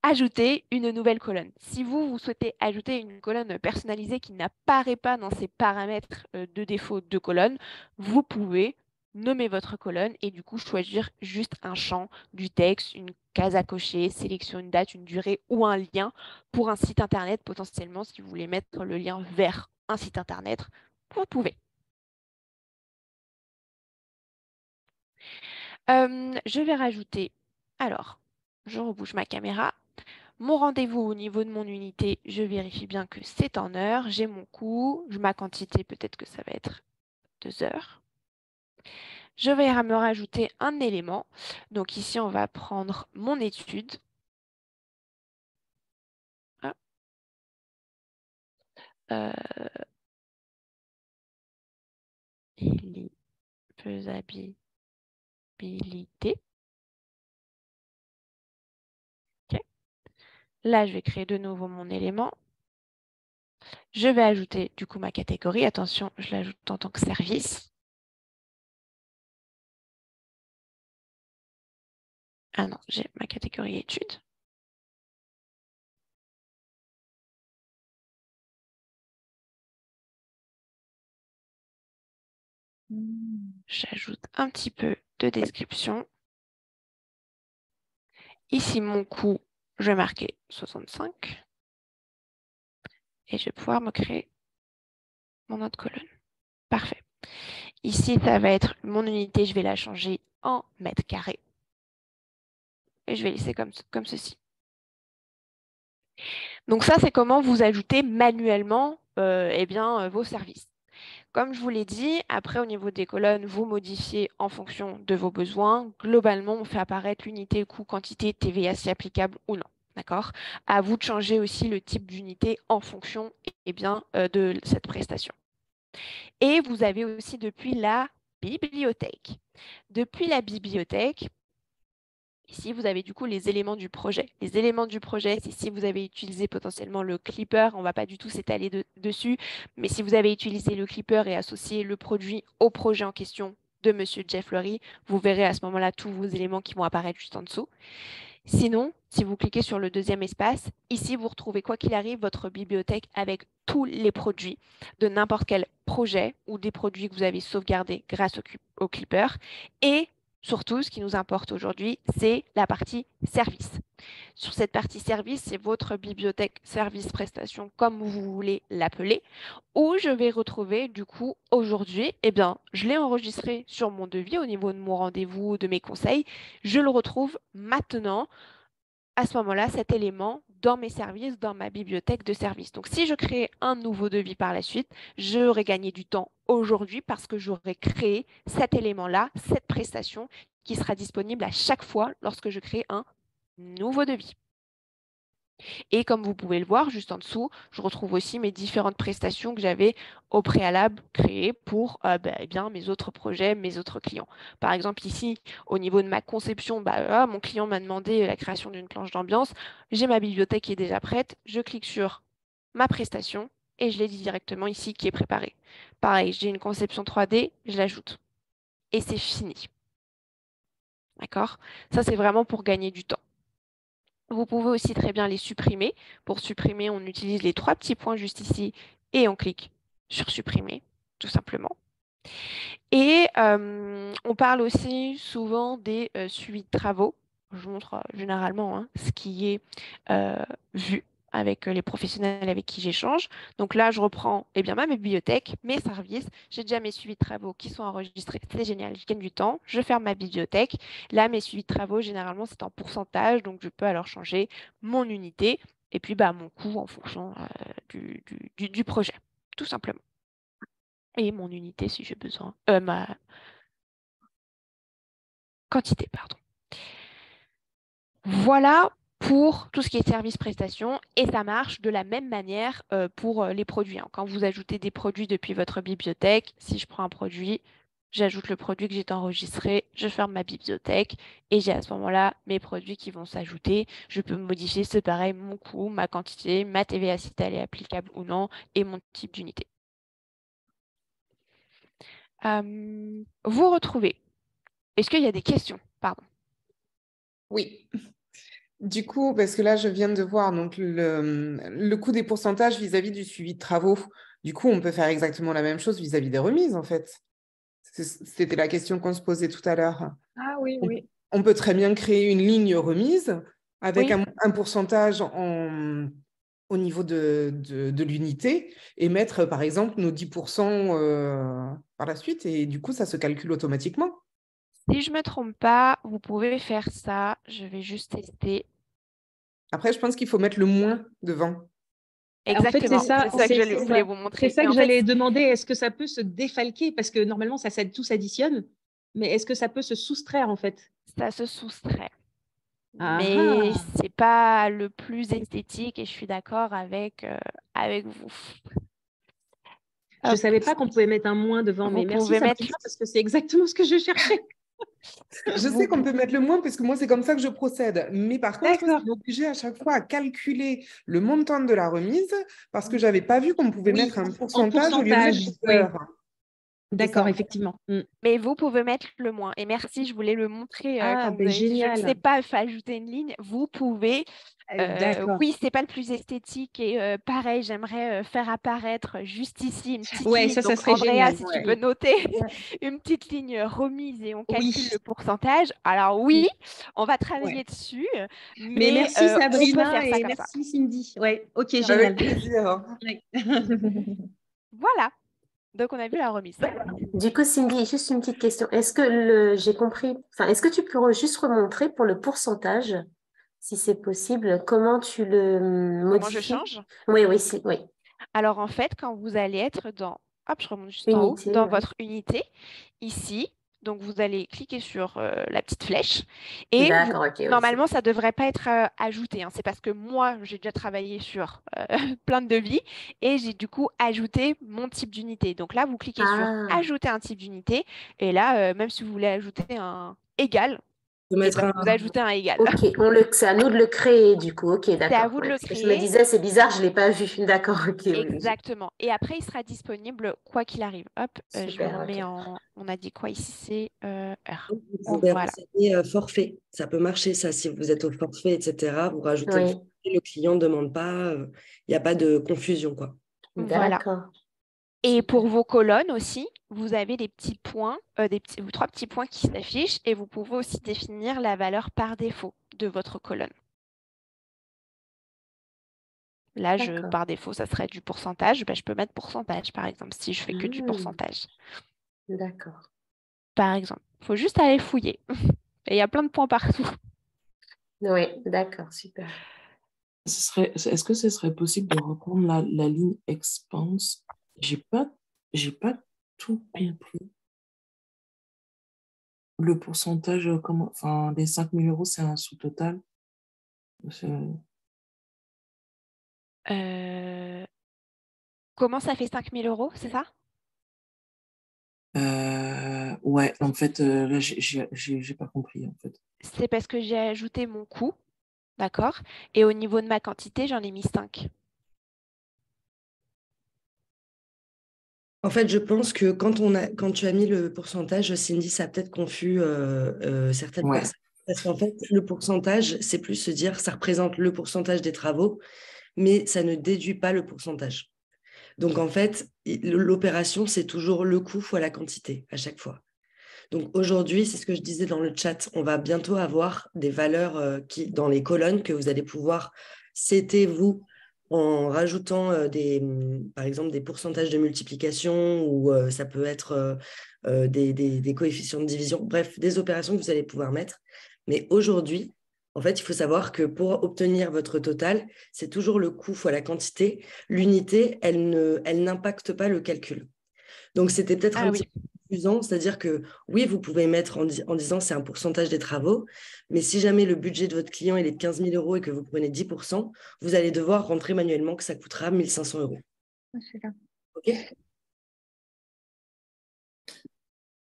ajouter une nouvelle colonne. Si vous souhaitez ajouter une colonne personnalisée qui n'apparaît pas dans ces paramètres de défaut de colonne, vous pouvez nommer votre colonne et du coup choisir juste un champ, du texte, une case à cocher, sélectionner une date, une durée ou un lien pour un site internet potentiellement. Si vous voulez mettre le lien vers un site internet, vous pouvez. Je vais rajouter, alors, je rebouge ma caméra. Mon rendez-vous au niveau de mon unité, je vérifie bien que c'est en heure. J'ai mon coût, ma quantité, peut-être que ça va être 2 heures. Je vais me rajouter un élément. Donc ici, on va prendre mon étude. Faisabilité. Okay. Là, je vais créer de nouveau mon élément. Je vais ajouter du coup ma catégorie. Attention, je l'ajoute en tant que service. Ah non, j'ai ma catégorie études. J'ajoute un petit peu de description. Ici, mon coût, je vais marquer 65. Et je vais pouvoir me créer mon autre colonne. Parfait. Ici, ça va être mon unité, je vais la changer en mètres carrés. Et je vais laisser comme ceci. Donc ça, c'est comment vous ajoutez manuellement vos services. Comme je vous l'ai dit, après, au niveau des colonnes, vous modifiez en fonction de vos besoins. Globalement, on fait apparaître l'unité, coût, quantité, TVA si applicable ou non. D'accord ? À vous de changer aussi le type d'unité en fonction de cette prestation. Et vous avez aussi depuis la bibliothèque. Depuis la bibliothèque, ici, vous avez du coup les éléments du projet. Les éléments du projet, c'est si vous avez utilisé potentiellement le clipper, on ne va pas du tout s'étaler dessus, mais si vous avez utilisé le clipper et associé le produit au projet en question de Monsieur Jeff Fleury, vous verrez à ce moment-là tous vos éléments qui vont apparaître juste en dessous. Sinon, si vous cliquez sur le deuxième espace, ici, vous retrouvez quoi qu'il arrive votre bibliothèque avec tous les produits de n'importe quel projet ou des produits que vous avez sauvegardés grâce au Clipper. Et surtout, ce qui nous importe aujourd'hui, c'est la partie service. Sur cette partie service, c'est votre bibliothèque service prestation, comme vous voulez l'appeler, où je vais retrouver du coup aujourd'hui, je l'ai enregistré sur mon devis au niveau de mon rendez-vous, de mes conseils. Je le retrouve maintenant, à ce moment-là, cet élément dans mes services, dans ma bibliothèque de services. Donc, si je crée un nouveau devis par la suite, j'aurai gagné du temps aujourd'hui parce que j'aurai créé cet élément-là, cette prestation qui sera disponible à chaque fois lorsque je crée un nouveau devis. Et comme vous pouvez le voir, juste en dessous, je retrouve aussi mes différentes prestations que j'avais au préalable créées pour mes autres projets, mes autres clients. Par exemple, ici, au niveau de ma conception, mon client m'a demandé la création d'une planche d'ambiance. J'ai ma bibliothèque qui est déjà prête. Je clique sur ma prestation et je l'ai directement ici qui est préparée. Pareil, j'ai une conception 3D, je l'ajoute. Et c'est fini. D'accord ? Ça, c'est vraiment pour gagner du temps. Vous pouvez aussi très bien les supprimer. Pour supprimer, on utilise les 3 petits points juste ici et on clique sur supprimer, tout simplement. Et on parle aussi souvent des suivis de travaux. Je vous montre généralement ce qui est vu avec les professionnels avec qui j'échange. Donc là, je reprends ma bibliothèque, mes services. J'ai déjà mes suivis de travaux qui sont enregistrés. C'est génial, je gagne du temps. Je ferme ma bibliothèque. Là, mes suivis de travaux, généralement, c'est en pourcentage. Donc, je peux alors changer mon unité et puis mon coût en fonction du projet, tout simplement. Et mon unité si j'ai besoin. Ma quantité, pardon. Voilà pour tout ce qui est service-prestation et ça marche de la même manière pour les produits. Quand vous ajoutez des produits depuis votre bibliothèque, si je prends un produit, j'ajoute le produit que j'ai enregistré, je ferme ma bibliothèque et j'ai à ce moment-là mes produits qui vont s'ajouter. Je peux modifier, c'est pareil, mon coût, ma quantité, ma TVA si elle est applicable ou non et mon type d'unité. Vous retrouvez. Est-ce qu'il y a des questions? Pardon. Oui. Du coup, parce que là, je viens de voir donc le coût des pourcentages vis-à-vis du suivi de travaux. Du coup, on peut faire exactement la même chose vis-à-vis des remises, en fait. C'était la question qu'on se posait tout à l'heure. Ah oui, On, oui. on peut très bien créer une ligne remise avec Oui, un pourcentage au niveau de l'unité et mettre, par exemple, nos 10% par la suite. Et du coup, ça se calcule automatiquement. si je me trompe pas, vous pouvez faire ça. Je vais juste tester. Après, je pense qu'il faut mettre le moins devant. En fait, c'est Exactement, ça, c'est ça que je voulais ça. vous C'est montrer. ça Et que en fait, j'allais demander. Est-ce que ça peut se défalquer? Parce que normalement, tout s'additionne. Mais est-ce que ça peut se soustraire, en fait? ça se soustrait. Ah Mais ah! c'est pas le plus esthétique et je suis d'accord avec vous. Je ne Hop, savais pas qu'on pouvait mettre un moins devant, vous mais merci, pouvez ça mettre, marche bien parce que c'est exactement ce que je cherchais. Je sais vous, qu'on peut mettre le moins parce que moi, c'est comme ça que je procède. Mais par contre, ça D'accord. m'obligeait à chaque fois à calculer le montant de la remise parce que je n'avais pas vu qu'on pouvait Oui, mettre un en pourcentage au lieu de mettre pourcentage. 10 Oui, heures. C'est d'accord, ça. effectivement. mais vous pouvez mettre le moins. Et merci, je voulais le montrer Ah, quand vous ben avez dit je ne sais génial. pas, il faut ajouter une ligne. Vous pouvez. D'accord. Oui, c'est pas le plus esthétique et pareil, j'aimerais faire apparaître juste ici une petite Ouais, ligne. ça Donc, serait Andrea, génial. si tu peux Ouais. noter une petite ligne remise et on calcule Oui. le pourcentage. Alors oui, on va travailler Ouais. dessus, Mais mais merci on peut Sabrina faire ça et comme ça. merci Cindy. Ouais, ok, Avec génial. plaisir. Ouais. Voilà. Donc, on a vu la remise. Du coup, Cindy, juste une petite question. Est-ce que j'ai compris, enfin, est-ce que tu peux juste remontrer pour le pourcentage, si c'est possible, comment tu le Comment je modifies? change? Oui, oui, si, oui. Alors, en fait, quand vous allez être dans, hop, je remonte juste en haut, Unité, dans ouais. votre unité, ici, donc vous allez cliquer sur la petite flèche et vous, D'accord, ok, oui, c'est normalement, bon. ça ne devrait pas être ajouté, hein. C'est parce que moi, j'ai déjà travaillé sur plein de devis et j'ai du coup ajouté mon type d'unité. Donc là, vous cliquez sur Ah, ajouter un type d'unité et là, même si vous voulez ajouter un égal, De et mettre ben, un... vous ajoutez un égal. ok, c'est à nous de le créer, du coup. Ok, C'est à d'accord. vous de Ouais, le parce que je me créer. disais, c'est bizarre, je ne l'ai pas vu. D'accord, ok, oui, Exactement. Et après, il sera disponible quoi qu'il arrive. Hop, je me super, remets ok. en. On a dit quoi ici? C'est heure. Vous pouvez Voilà. renseigner forfait. Ça peut marcher, ça, si vous êtes au forfait, etc. Vous rajoutez le Oui, forfait, le client ne demande pas, il n'y a pas de confusion, quoi. Voilà. d'accord, Et super. pour vos colonnes aussi, vous avez des petits points, trois petits points qui s'affichent et vous pouvez aussi définir la valeur par défaut de votre colonne. Là, D'accord. par défaut, ça serait du pourcentage. Ben, je peux mettre pourcentage, par exemple, si je fais que du Hmm, pourcentage. d'accord. Par exemple. Il faut juste aller fouiller. Et il y a plein de points partout. Oui, d'accord, super. Est-ce que ce serait possible de reprendre la ligne expense? J'ai pas tout compris. Le pourcentage, comment, enfin, les 5 000 euros, c'est un sous-total. C'est- Euh, Comment ça fait 5 000 euros, c'est ça? Ouais, en fait, là, j'ai pas compris, en fait. C'est parce que j'ai ajouté mon coût, d'accord? Et au niveau de ma quantité, j'en ai mis 5. En fait, je pense que quand tu as mis le pourcentage, Cindy, ça a peut-être confus certaines Ouais, personnes. Parce qu'en fait, le pourcentage, c'est plus se dire, ça représente le pourcentage des travaux, mais ça ne déduit pas le pourcentage. Donc, en fait, l'opération, c'est toujours le coût fois la quantité à chaque fois. Donc, aujourd'hui, c'est ce que je disais dans le chat, on va bientôt avoir des valeurs dans les colonnes que vous allez pouvoir setter, vous, en rajoutant par exemple, des pourcentages de multiplication ou ça peut être des coefficients de division, bref, des opérations que vous allez pouvoir mettre. Mais aujourd'hui, en fait, il faut savoir que pour obtenir votre total, c'est toujours le coût fois la quantité. L'unité, elle n'impacte pas le calcul. Donc, c'était peut-être Ah un petit oui, peu confusant, c'est-à-dire que oui, vous pouvez mettre en disant c'est un pourcentage des travaux, mais si jamais le budget de votre client il est de 15 000 euros et que vous prenez 10%, vous allez devoir rentrer manuellement que ça coûtera 1 500 euros. C'est là. OK?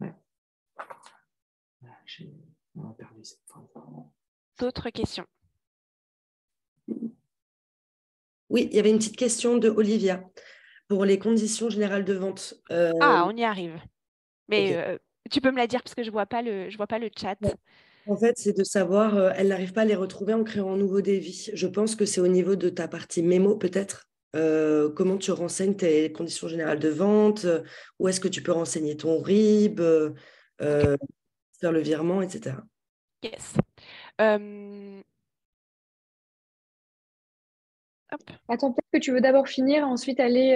ouais. J'ai perdu cette phrase. d'autres questions. Oui, il y avait une petite question de Olivia pour les conditions générales de vente. Ah, on y arrive. OK. Mais tu peux me la dire parce que je vois pas le chat. En fait, c'est de savoir, elle n'arrive pas à les retrouver en créant un nouveau devis. Je pense que c'est au niveau de ta partie mémo, peut-être. Comment tu renseignes tes conditions générales de vente, où est-ce que tu peux renseigner ton RIB, Ok. faire le virement, etc. Yes. Euh, hop. Attends, peut-être que tu veux d'abord finir, ensuite aller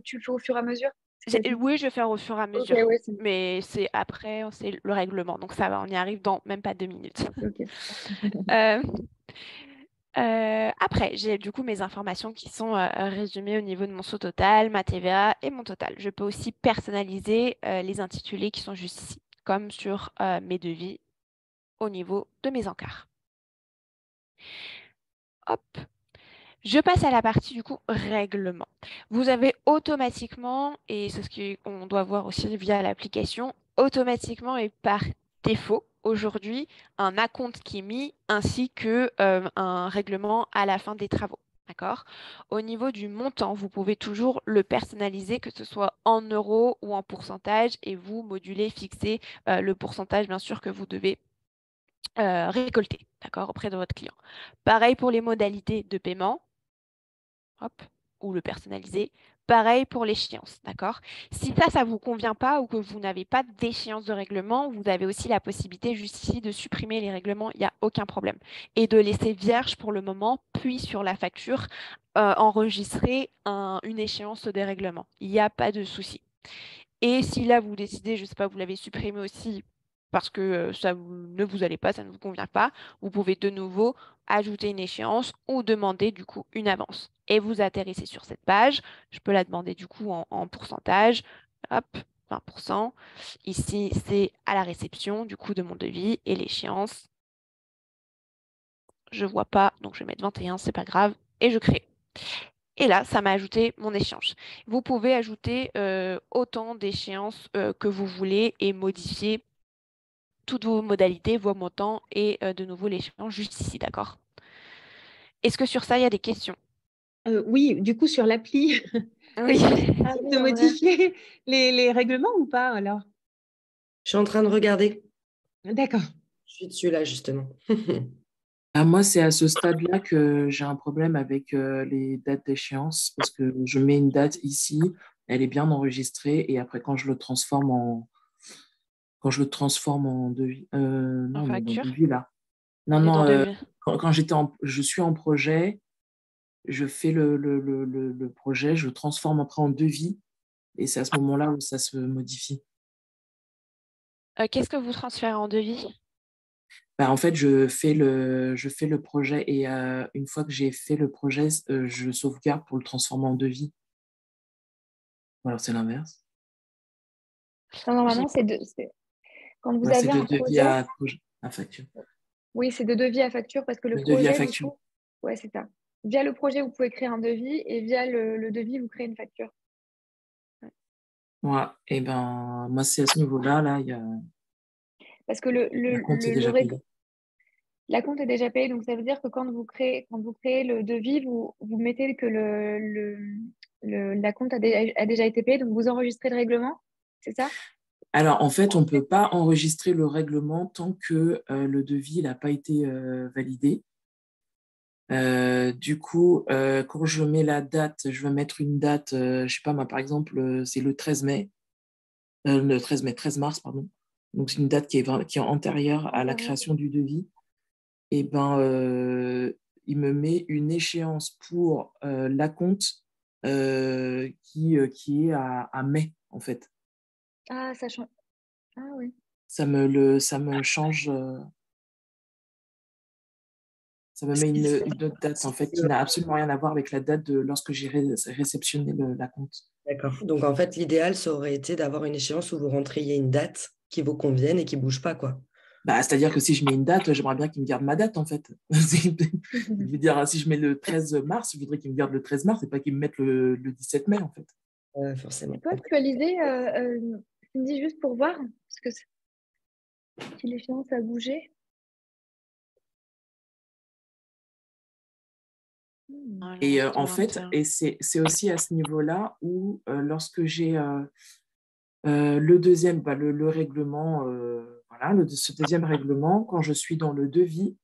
tu fais au fur et à mesure. Oui, je vais faire au fur et à Ok, mesure. ouais, Mais c'est après, c'est le règlement. Donc ça va, on y arrive dans même pas 2 minutes. ok. Euh, après, j'ai du coup mes informations qui sont résumées au niveau de mon saut total, ma TVA et mon total. Je peux aussi personnaliser les intitulés qui sont juste ici, comme sur mes devis au niveau de mes encarts. Hop. Je passe à la partie du coup règlement. Vous avez automatiquement, et c'est ce qu'on doit voir aussi via l'application, automatiquement et par défaut aujourd'hui un acompte qui est mis ainsi que un règlement à la fin des travaux. D'accord? Au niveau du montant, vous pouvez toujours le personnaliser, que ce soit en euros ou en pourcentage, et vous moduler, fixer le pourcentage bien sûr que vous devez récolter, d'accord, auprès de votre client. Pareil pour les modalités de paiement. Hop, ou le personnaliser. Pareil pour l'échéance, d'accord? Si ça ne vous convient pas ou que vous n'avez pas d'échéance de règlement, vous avez aussi la possibilité juste ici de supprimer les règlements, il n'y a aucun problème. Et de laisser vierge pour le moment, puis sur la facture, enregistrer une échéance des règlements. Il n'y a pas de souci. Et si là, vous décidez, je ne sais pas, vous l'avez supprimé aussi parce que ne vous allez pas, ça ne vous convient pas, vous pouvez de nouveau ajouter une échéance ou demander du coup une avance. Et vous atterrissez sur cette page. Je peux la demander du coup en pourcentage. Hop, 20%. Ici, c'est à la réception du coup de mon devis et l'échéance. Je ne vois pas, donc je vais mettre 21, c'est pas grave. Et je crée. Et là, ça m'a ajouté mon échéance. Vous pouvez ajouter autant d'échéances que vous voulez et modifier toutes vos modalités, vos montants et de nouveau l'échéance juste ici, d'accord? Est-ce que sur ça, il y a des questions? Oui, du coup, sur l'appli, Oui. est-ce que c'est Ah possible oui, de en vrai. modifier les règlements ou pas alors? Je suis en train de regarder. D'accord. Je suis dessus là, justement. Ah, moi, c'est à ce stade-là que j'ai un problème avec les dates d'échéance parce que je mets une date ici, elle est bien enregistrée et après quand je le transforme en devis, En non, on est dans le facture? devis là. Non, On est non, dans devis. quand je suis en projet, je fais le projet, je le transforme après en devis et c'est à ce moment-là où ça se modifie. Qu'est-ce que vous transférez en devis? Bah, en fait, je fais le projet et une fois que j'ai fait le projet, je sauvegarde pour le transformer en devis. Ou alors c'est l'inverse. Non, J'ai normalement, quand vous Ouais, c'est avez de un devis projet, à facture. oui, c'est de devis à facture parce que le Le devis à projet, du facture. coup, ouais, c'est ça. Via le projet, vous pouvez créer un devis et via le devis, vous créez une facture. Ouais, et ben moi c'est à ce niveau-là, là, il y a Parce que la compte est déjà payée. la compte est déjà payée, donc ça veut dire que quand vous créez le devis, vous mettez que la compte a déjà été payée, donc vous enregistrez le règlement, c'est ça? Alors en fait, on ne peut pas enregistrer le règlement tant que le devis n'a pas été validé. Du coup, quand je mets la date, je vais mettre une date, je sais pas moi, par exemple, c'est le 13 mai, 13 mars, pardon. Donc c'est une date qui est antérieure à la création du devis. Et ben, il me met une échéance pour l'acompte qui est à mai, en fait. Ah, ça change. Ah oui. Ça me change, ça me met une autre date, en fait, qui n'a absolument rien à voir avec la date de lorsque j'ai réceptionné l'acompte. D'accord. Donc, en fait, l'idéal, ça aurait été d'avoir une échéance où vous rentriez une date qui vous convienne et qui ne bouge pas, quoi. Bah, c'est-à-dire que si je mets une date, j'aimerais bien qu'il me garde ma date, en fait. Je veux dire, si je mets le 13 mars, je voudrais qu'il me garde le 13 mars et pas qu'il me mette le 17 mai, en fait. Forcément. Tu peux actualiser, Cindy, juste pour voir, parce que si l'échéance a bougé. Et C'était en fait, 21. et c'est aussi à ce niveau-là où lorsque j'ai le deuxième, bah, le règlement, voilà, voilà, ce deuxième règlement, quand je suis dans le devis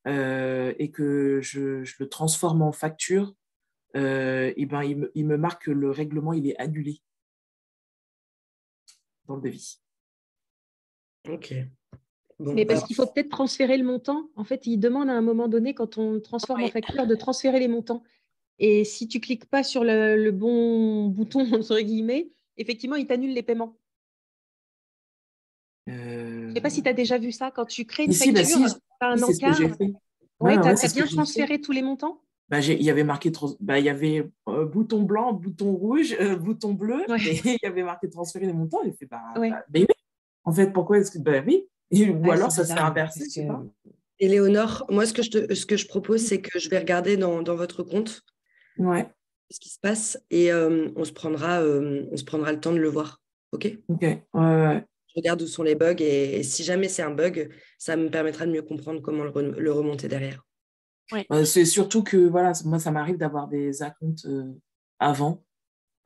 et que je le transforme en facture, et ben, il me marque que le règlement il est annulé dans le devis. Ok. Bon, Mais parce qu'il faut peut-être transférer le montant. En fait, il demande à un moment donné, quand on transforme en facture, de transférer les montants. Et si tu cliques pas sur le bon bouton, entre guillemets, effectivement, il t'annule les paiements. Je ne sais pas si tu as déjà vu ça. Quand tu crées une Ici, bah, facture, si, tu as un c'est ce que j'ai encart. fait. Oui, tu Ouais, as c'est ce bien que j'ai fait. transféré tous les montants? Bah, il y avait marqué, il y avait bouton blanc, bouton rouge, bouton bleu, Ouais. et il y avait marqué transférer les montants. Et fait, Ouais. oui. En fait, pourquoi est-ce que, oui. Ou Ouais, alors, c'est ça s'est bizarre, inversé, je sais pas. Éléonore, moi, ce que je propose, c'est que je vais regarder dans votre compte Ouais, ce qui se passe et on se prendra le temps de le voir. OK? ok. Ouais. Je regarde où sont les bugs et si jamais c'est un bug, ça me permettra de mieux comprendre comment le remonter derrière. Oui. C'est surtout que, voilà, moi, ça m'arrive d'avoir des acomptes avant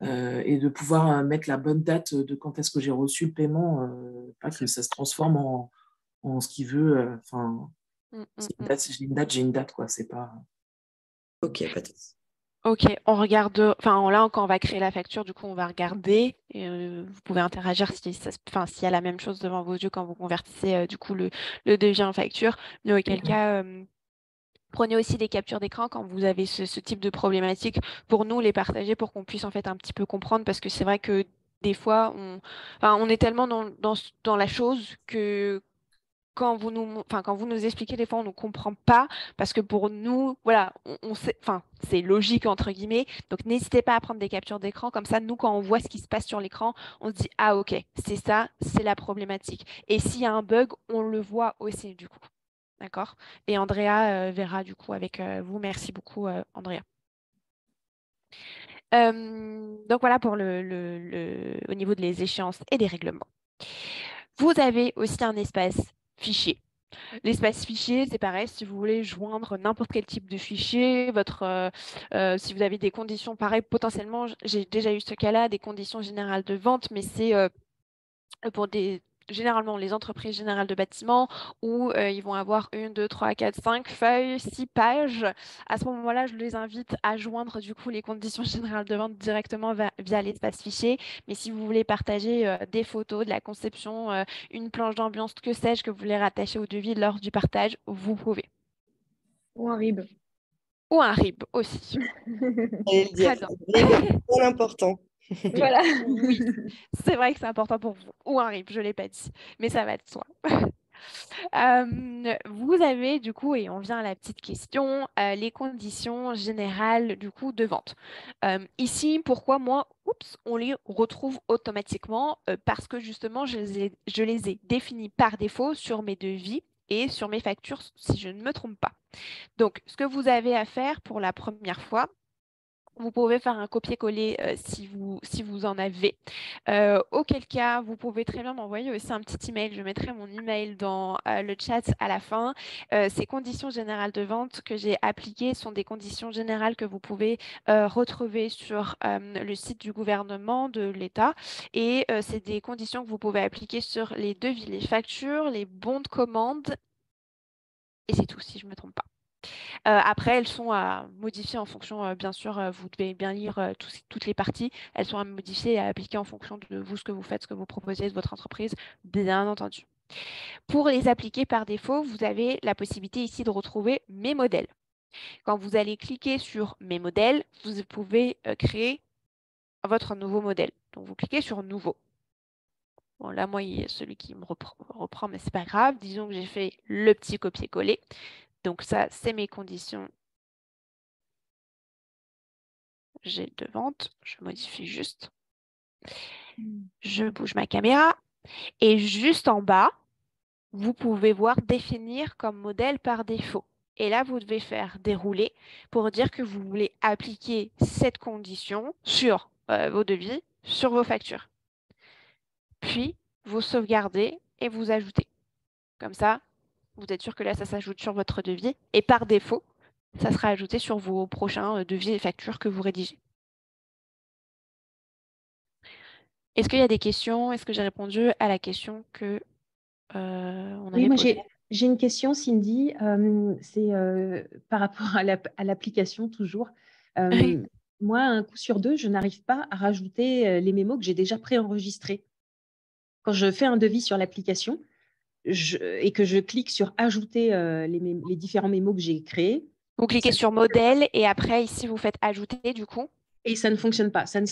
et de pouvoir mettre la bonne date de quand est-ce que j'ai reçu le paiement, pas que ça se transforme en ce qu'il veut. Enfin, j'ai une date, quoi. C'est pas. OK, pas de souci. Ok, on regarde, enfin là quand on va créer la facture, du coup on va regarder et vous pouvez interagir si s'il y a la même chose devant vos yeux quand vous convertissez du coup le devis en facture. Mais auquel cas, prenez aussi des captures d'écran quand vous avez ce type de problématique pour nous les partager pour qu'on puisse en fait un petit peu comprendre parce que c'est vrai que des fois on est tellement dans la chose que quand vous nous expliquez, des fois, on ne comprend pas parce que pour nous, voilà, on sait, enfin, c'est logique entre guillemets. Donc, n'hésitez pas à prendre des captures d'écran. Comme ça, nous, quand on voit ce qui se passe sur l'écran, on se dit, ah, ok, c'est ça, c'est la problématique. Et s'il y a un bug, on le voit aussi, du coup. D'accord? Et Andrea verra, du coup, avec vous. Merci beaucoup, Andrea. Donc, voilà pour au niveau des échéances et des règlements. Vous avez aussi un espace fichier. L'espace fichier, c'est pareil, si vous voulez joindre n'importe quel type de fichier, si vous avez des conditions, pareil, potentiellement, j'ai déjà eu ce cas-là, des conditions générales de vente, mais c'est pour généralement les entreprises générales de bâtiments où ils vont avoir 1, 2, 3, 4, 5 feuilles, 6 pages. À ce moment-là, je les invite à joindre du coup les conditions générales de vente directement via l'espace fichier. Mais si vous voulez partager des photos, de la conception, une planche d'ambiance, que sais-je, que vous voulez rattacher au devis lors du partage, vous pouvez. Ou un RIB. Ou un RIB aussi. J'allais le dire, Très bien. c'est important. Voilà. Oui, c'est vrai que c'est important pour vous. Ou un RIB, je ne l'ai pas dit, mais ça va de soi. Vous avez du coup, et on vient à la petite question, les conditions générales du coup de vente. Ici, pourquoi moi, on les retrouve automatiquement parce que justement, je les ai définis par défaut sur mes devis et sur mes factures, si je ne me trompe pas. Donc, ce que vous avez à faire pour la première fois, vous pouvez faire un copier-coller si vous en avez. Auquel cas, vous pouvez très bien m'envoyer aussi un petit email. Je mettrai mon email dans le chat à la fin. Ces conditions générales de vente que j'ai appliquées sont des conditions générales que vous pouvez retrouver sur le site du gouvernement, de l'État. Et c'est des conditions que vous pouvez appliquer sur les devis, les factures, les bons de commande. Et c'est tout, si je ne me trompe pas. Après, elles sont à modifier en fonction, bien sûr, vous devez bien lire toutes les parties. Elles sont à modifier et à appliquer en fonction de vous, ce que vous faites, ce que vous proposez de votre entreprise, bien entendu. Pour les appliquer par défaut, vous avez la possibilité ici de retrouver mes modèles. Quand vous allez cliquer sur mes modèles, vous pouvez créer votre nouveau modèle. Donc, vous cliquez sur Nouveau. Bon, là, moi, il y a celui qui me reprend, mais c'est pas grave. Disons que j'ai fait le petit copier-coller. Donc ça, c'est mes conditions de vente. Je modifie juste. Je bouge ma caméra. Et juste en bas, vous pouvez voir définir comme modèle par défaut. Et là, vous devez faire dérouler pour dire que vous voulez appliquer cette condition sur vos devis, sur vos factures. Puis, vous sauvegardez et vous ajoutez. Comme ça, vous êtes sûr que là, ça s'ajoute sur votre devis. Et par défaut, ça sera ajouté sur vos prochains devis et factures que vous rédigez. Est-ce qu'il y a des questions? Est-ce que j'ai répondu à la question que on Oui, avait moi posé. j'ai une question, Cindy. C'est par rapport à l'application toujours. Oui. Moi, un coup sur deux, je n'arrive pas à rajouter les mémos que j'ai déjà préenregistrés. Quand je fais un devis sur l'application et que je clique sur ajouter les différents mémos que j'ai créés, Vous cliquez sur modèle et après, ici, vous faites ajouter du coup. et ça ne fonctionne pas. Ça ne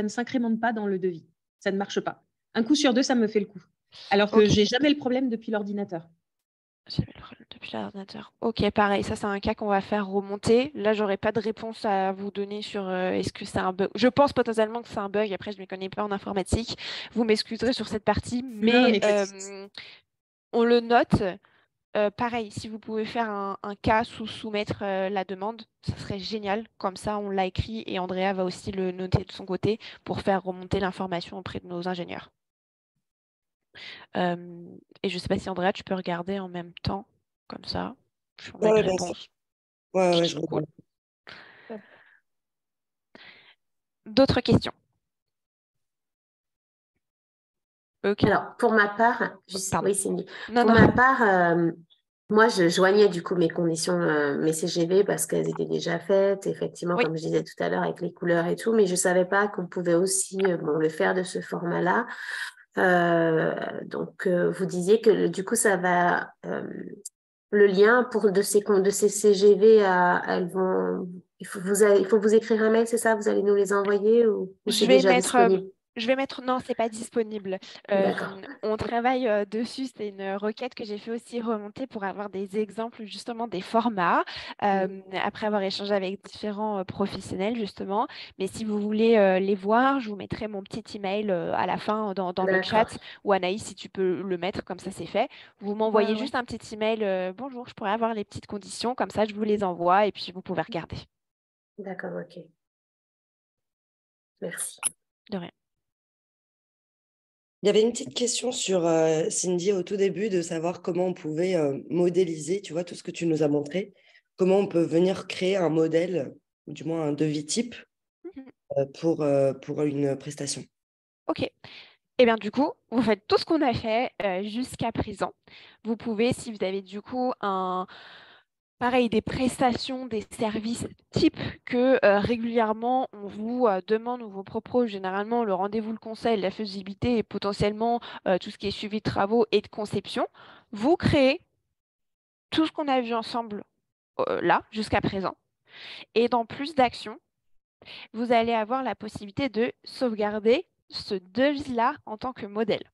s'incrémente pas dans le devis. Ça ne marche pas. Un coup sur deux, ça me fait le coup. Alors que Ok. j'ai jamais le problème depuis l'ordinateur. J'avais le problème depuis l'ordinateur. Ok, pareil, ça c'est un cas qu'on va faire remonter. Là, j'aurais pas de réponse à vous donner sur est-ce que c'est un bug. Je pense potentiellement que c'est un bug. Après, je ne m'y connais pas en informatique. Vous m'excuserez sur cette partie, Non, mais mais pas de souci. on le note. Pareil, si vous pouvez faire un cas soumettre la demande, ça serait génial. Comme ça, on l'a écrit et Andrea va aussi le noter de son côté pour faire remonter l'information auprès de nos ingénieurs. Et je ne sais pas si Andrea, tu peux regarder en même temps, comme ça. On a une Ouais, bien sûr. réponse. Ouais, je Cool. regarde. D'autres questions? Ok. Alors, pour ma part, Pardon. oui, Cindy. Non, Pour non. ma part, moi, je joignais du coup mes conditions, mes CGV parce qu'elles étaient déjà faites, effectivement, Oui. comme je disais tout à l'heure, avec les couleurs et tout, mais je ne savais pas qu'on pouvait aussi le faire de ce format-là. Donc, vous disiez que du coup, ça va, le lien de ces CGV, il faut vous écrire un mail, c'est ça? Vous allez nous les envoyer ou Je c'est vais déjà mettre, disponible? non, c'est pas disponible. D'accord. On travaille dessus. C'est une requête que j'ai fait aussi remonter pour avoir des exemples justement des formats après avoir échangé avec différents professionnels justement. Mais si vous voulez les voir, je vous mettrai mon petit email à la fin dans le D'accord. chat ou Anaïs si tu peux le mettre comme ça c'est fait. Vous m'envoyez juste un petit email. Bonjour, je pourrais avoir les petites conditions comme ça je vous les envoie et puis vous pouvez regarder. D'accord, ok. Merci. De rien. Il y avait une petite question sur Cindy au tout début de savoir comment on pouvait modéliser, tu vois, tout ce que tu nous as montré, comment on peut venir créer un modèle, ou du moins un devis type pour une prestation. Ok. Et bien du coup, vous faites tout ce qu'on a fait jusqu'à présent. Vous pouvez, si vous avez du coup pareil, des prestations, des services types que régulièrement on vous demande ou vous propose généralement le rendez-vous, le conseil, la faisabilité et potentiellement tout ce qui est suivi de travaux et de conception, vous créez tout ce qu'on a vu ensemble là jusqu'à présent. Et dans plus d'actions, vous allez avoir la possibilité de sauvegarder ce devis-là en tant que modèle.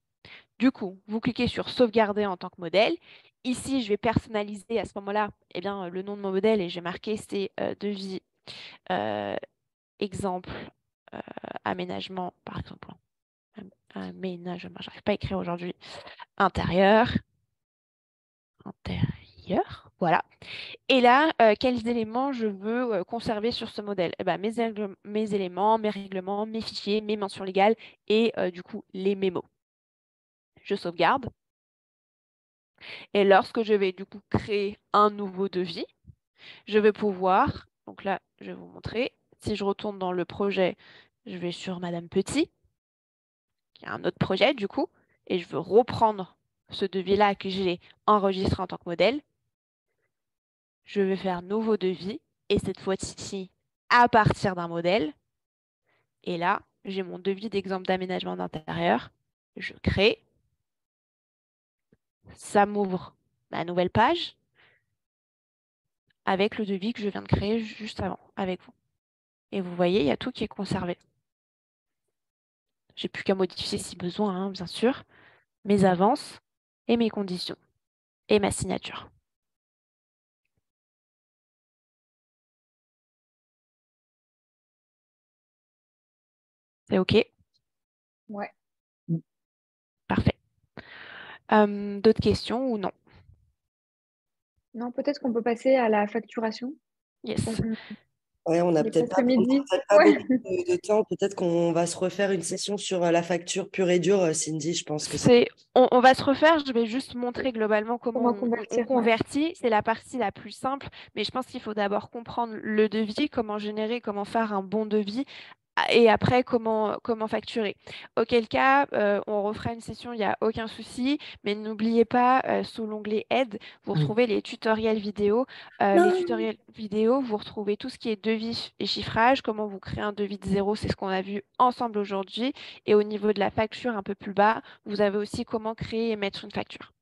Du coup, vous cliquez sur sauvegarder en tant que modèle. Ici, je vais personnaliser à ce moment-là le nom de mon modèle et j'ai marqué c'est devis exemple aménagement, par exemple. Aménagement, j'arrive pas à écrire aujourd'hui. Intérieur. Voilà. Et là, quels éléments je veux conserver sur ce modèle? Mes éléments, mes règlements, mes fichiers, mes mentions légales et du coup les mémos. Je sauvegarde. Et lorsque je vais du coup créer un nouveau devis, je vais pouvoir, donc là, je vais vous montrer. Si je retourne dans le projet, je vais sur Madame Petit, qui a un autre projet du coup, et je veux reprendre ce devis-là que j'ai enregistré en tant que modèle. Je vais faire nouveau devis, et cette fois-ci, à partir d'un modèle. Et là, j'ai mon devis d'exemple d'aménagement d'intérieur. Je crée. Ça m'ouvre ma nouvelle page avec le devis que je viens de créer juste avant, avec vous. Et vous voyez, il y a tout qui est conservé. J'ai plus qu'à modifier si besoin, hein, bien sûr, mes avances et mes conditions et ma signature. C'est OK? Ouais. Parfait. D'autres questions ou non? Non, peut-être qu'on peut passer à la facturation. Yes. Ouais, on n'a Il est peut-être presque pas, midi. beaucoup de temps. Peut-être qu'on va se refaire une session sur la facture pure et dure, Cindy. Je pense que c'est... On va se refaire, je vais juste montrer globalement comment Comment on convertir, convertit. C'est la partie la plus simple, mais je pense qu'il faut d'abord comprendre le devis, comment générer, comment faire un bon devis Et après, comment facturer? Auquel cas, on refera une session, il n'y a aucun souci. Mais n'oubliez pas, sous l'onglet Aide, vous retrouvez les tutoriels vidéo. Les tutoriels vidéo, vous retrouvez tout ce qui est devis et chiffrage, comment vous créez un devis de zéro, c'est ce qu'on a vu ensemble aujourd'hui. Et au niveau de la facture, un peu plus bas, vous avez aussi comment créer et mettre une facture.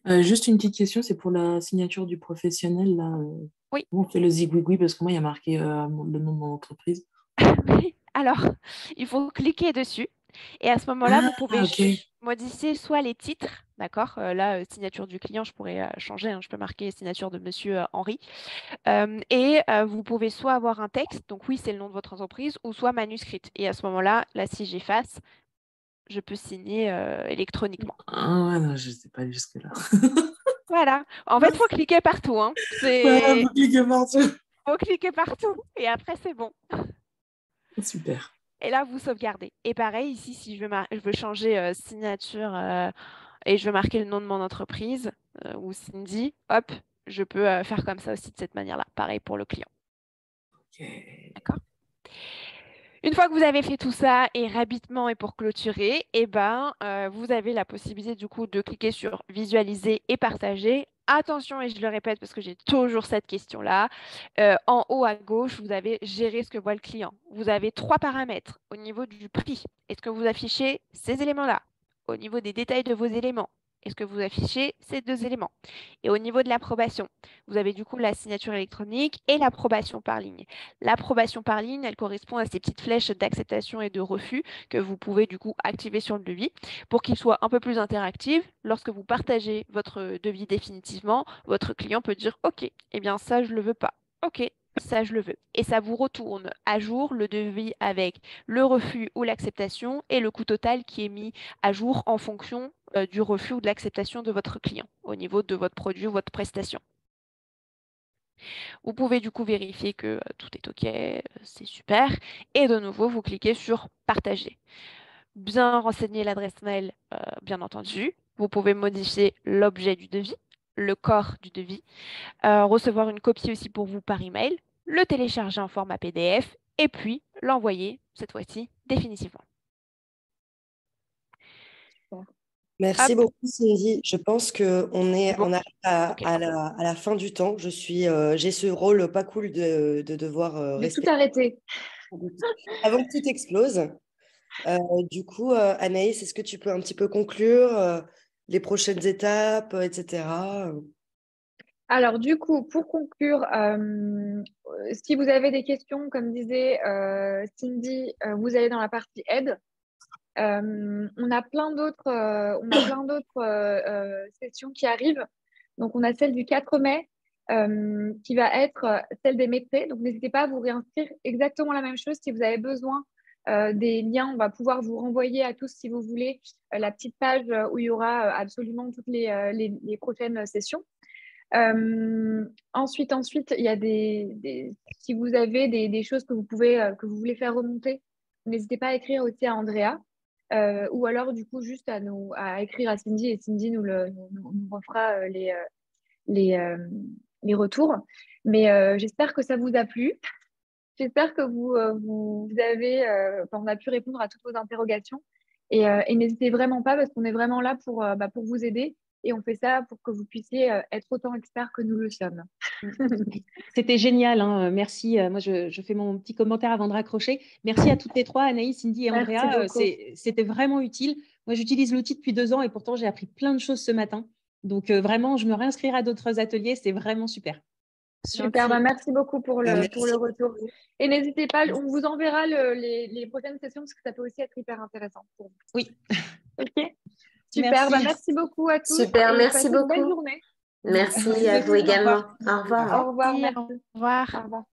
Juste une petite question, c'est pour la signature du professionnel, là. Oui. Comment on fait le zigouigoui? Parce que moi, il y a marqué le nom de mon entreprise. Alors, il faut cliquer dessus. Et à ce moment-là, vous pouvez modifier soit les titres, d'accord? Là, signature du client, je pourrais changer, hein, je peux marquer signature de Monsieur Henri. Et vous pouvez soit avoir un texte, donc oui, c'est le nom de votre entreprise, ou soit manuscrit. Et à ce moment-là, là, si j'efface, je peux signer électroniquement. Ah ouais, non, je ne sais pas jusque-là. Voilà. En fait, il faut cliquer partout, hein. Ouais, faut cliquer partout. Faut cliquer partout. Et après, c'est bon. Super. Et là, vous sauvegardez. Et pareil, ici, si je veux changer signature et je veux marquer le nom de mon entreprise ou Cindy, hop, je peux faire comme ça aussi de cette manière-là. Pareil pour le client. Ok. D'accord. Une fois que vous avez fait tout ça et rapidement et pour clôturer, vous avez la possibilité du coup de cliquer sur visualiser et partager. Attention, et je le répète parce que j'ai toujours cette question-là, en haut à gauche, vous avez gérer ce que voit le client. Vous avez 3 paramètres au niveau du prix. Est-ce que vous affichez ces éléments-là? Au niveau des détails de vos éléments, est-ce que vous affichez ces 2 éléments? Et au niveau de l'approbation, vous avez du coup la signature électronique et l'approbation par ligne. L'approbation par ligne, elle correspond à ces petites flèches d'acceptation et de refus que vous pouvez du coup activer sur le devis pour qu'il soit un peu plus interactif. Lorsque vous partagez votre devis définitivement, votre client peut dire OK, eh bien ça je le veux pas. OK, ça je le veux. Et ça vous retourne à jour le devis avec le refus ou l'acceptation et le coût total qui est mis à jour en fonction du refus ou de l'acceptation de votre client au niveau de votre produit ou votre prestation. Vous pouvez du coup vérifier que tout est OK, c'est super. Et de nouveau, vous cliquez sur partager. Bien renseigner l'adresse mail, bien entendu. Vous pouvez modifier l'objet du devis, le corps du devis, recevoir une copie aussi pour vous par email, le télécharger en format PDF et puis l'envoyer, cette fois-ci, définitivement. Merci Hop. beaucoup, Cindy. Je pense qu'on Bon. arrive à, OK. à la fin du temps. J'ai ce rôle pas cool de devoir De tout respecter arrêter. avant que tout explose. Du coup, Anaïs, est-ce que tu peux un petit peu conclure les prochaines étapes, etc. Alors, du coup, pour conclure, si vous avez des questions, comme disait Cindy, vous allez dans la partie aide. On a plein d'autres sessions qui arrivent. Donc, on a celle du 4 mai qui va être celle des maîtres. Donc, n'hésitez pas à vous réinscrire. Exactement la même chose. Si vous avez besoin des liens, on va pouvoir vous renvoyer à tous, si vous voulez, la petite page où il y aura absolument toutes les prochaines sessions. Ensuite, il y a si vous avez des choses que que vous voulez faire remonter, n'hésitez pas à écrire aussi à Andrea, ou alors du coup juste à écrire à Cindy et Cindy nous refera les retours. Mais j'espère que ça vous a plu. J'espère que vous avez, on a pu répondre à toutes vos interrogations. Et n'hésitez vraiment pas parce qu'on est vraiment là pour vous aider. Et on fait ça pour que vous puissiez être autant expert que nous le sommes. C'était génial, hein. Merci. Moi, je fais mon petit commentaire avant de raccrocher. Merci à toutes les trois, Anaïs, Cindy et Andrea. C'était vraiment utile. Moi, j'utilise l'outil depuis 2 ans et pourtant, j'ai appris plein de choses ce matin. Donc, vraiment, je me réinscrirai à d'autres ateliers. C'est vraiment super. Super, merci beaucoup pour le retour. Et n'hésitez pas, on vous enverra les prochaines sessions parce que ça peut aussi être hyper intéressant pour vous. Oui. OK. Super, merci beaucoup à tous. Super, merci beaucoup. Une belle journée. Merci à vous également. Au revoir. Au revoir, merci. Au revoir. Au revoir.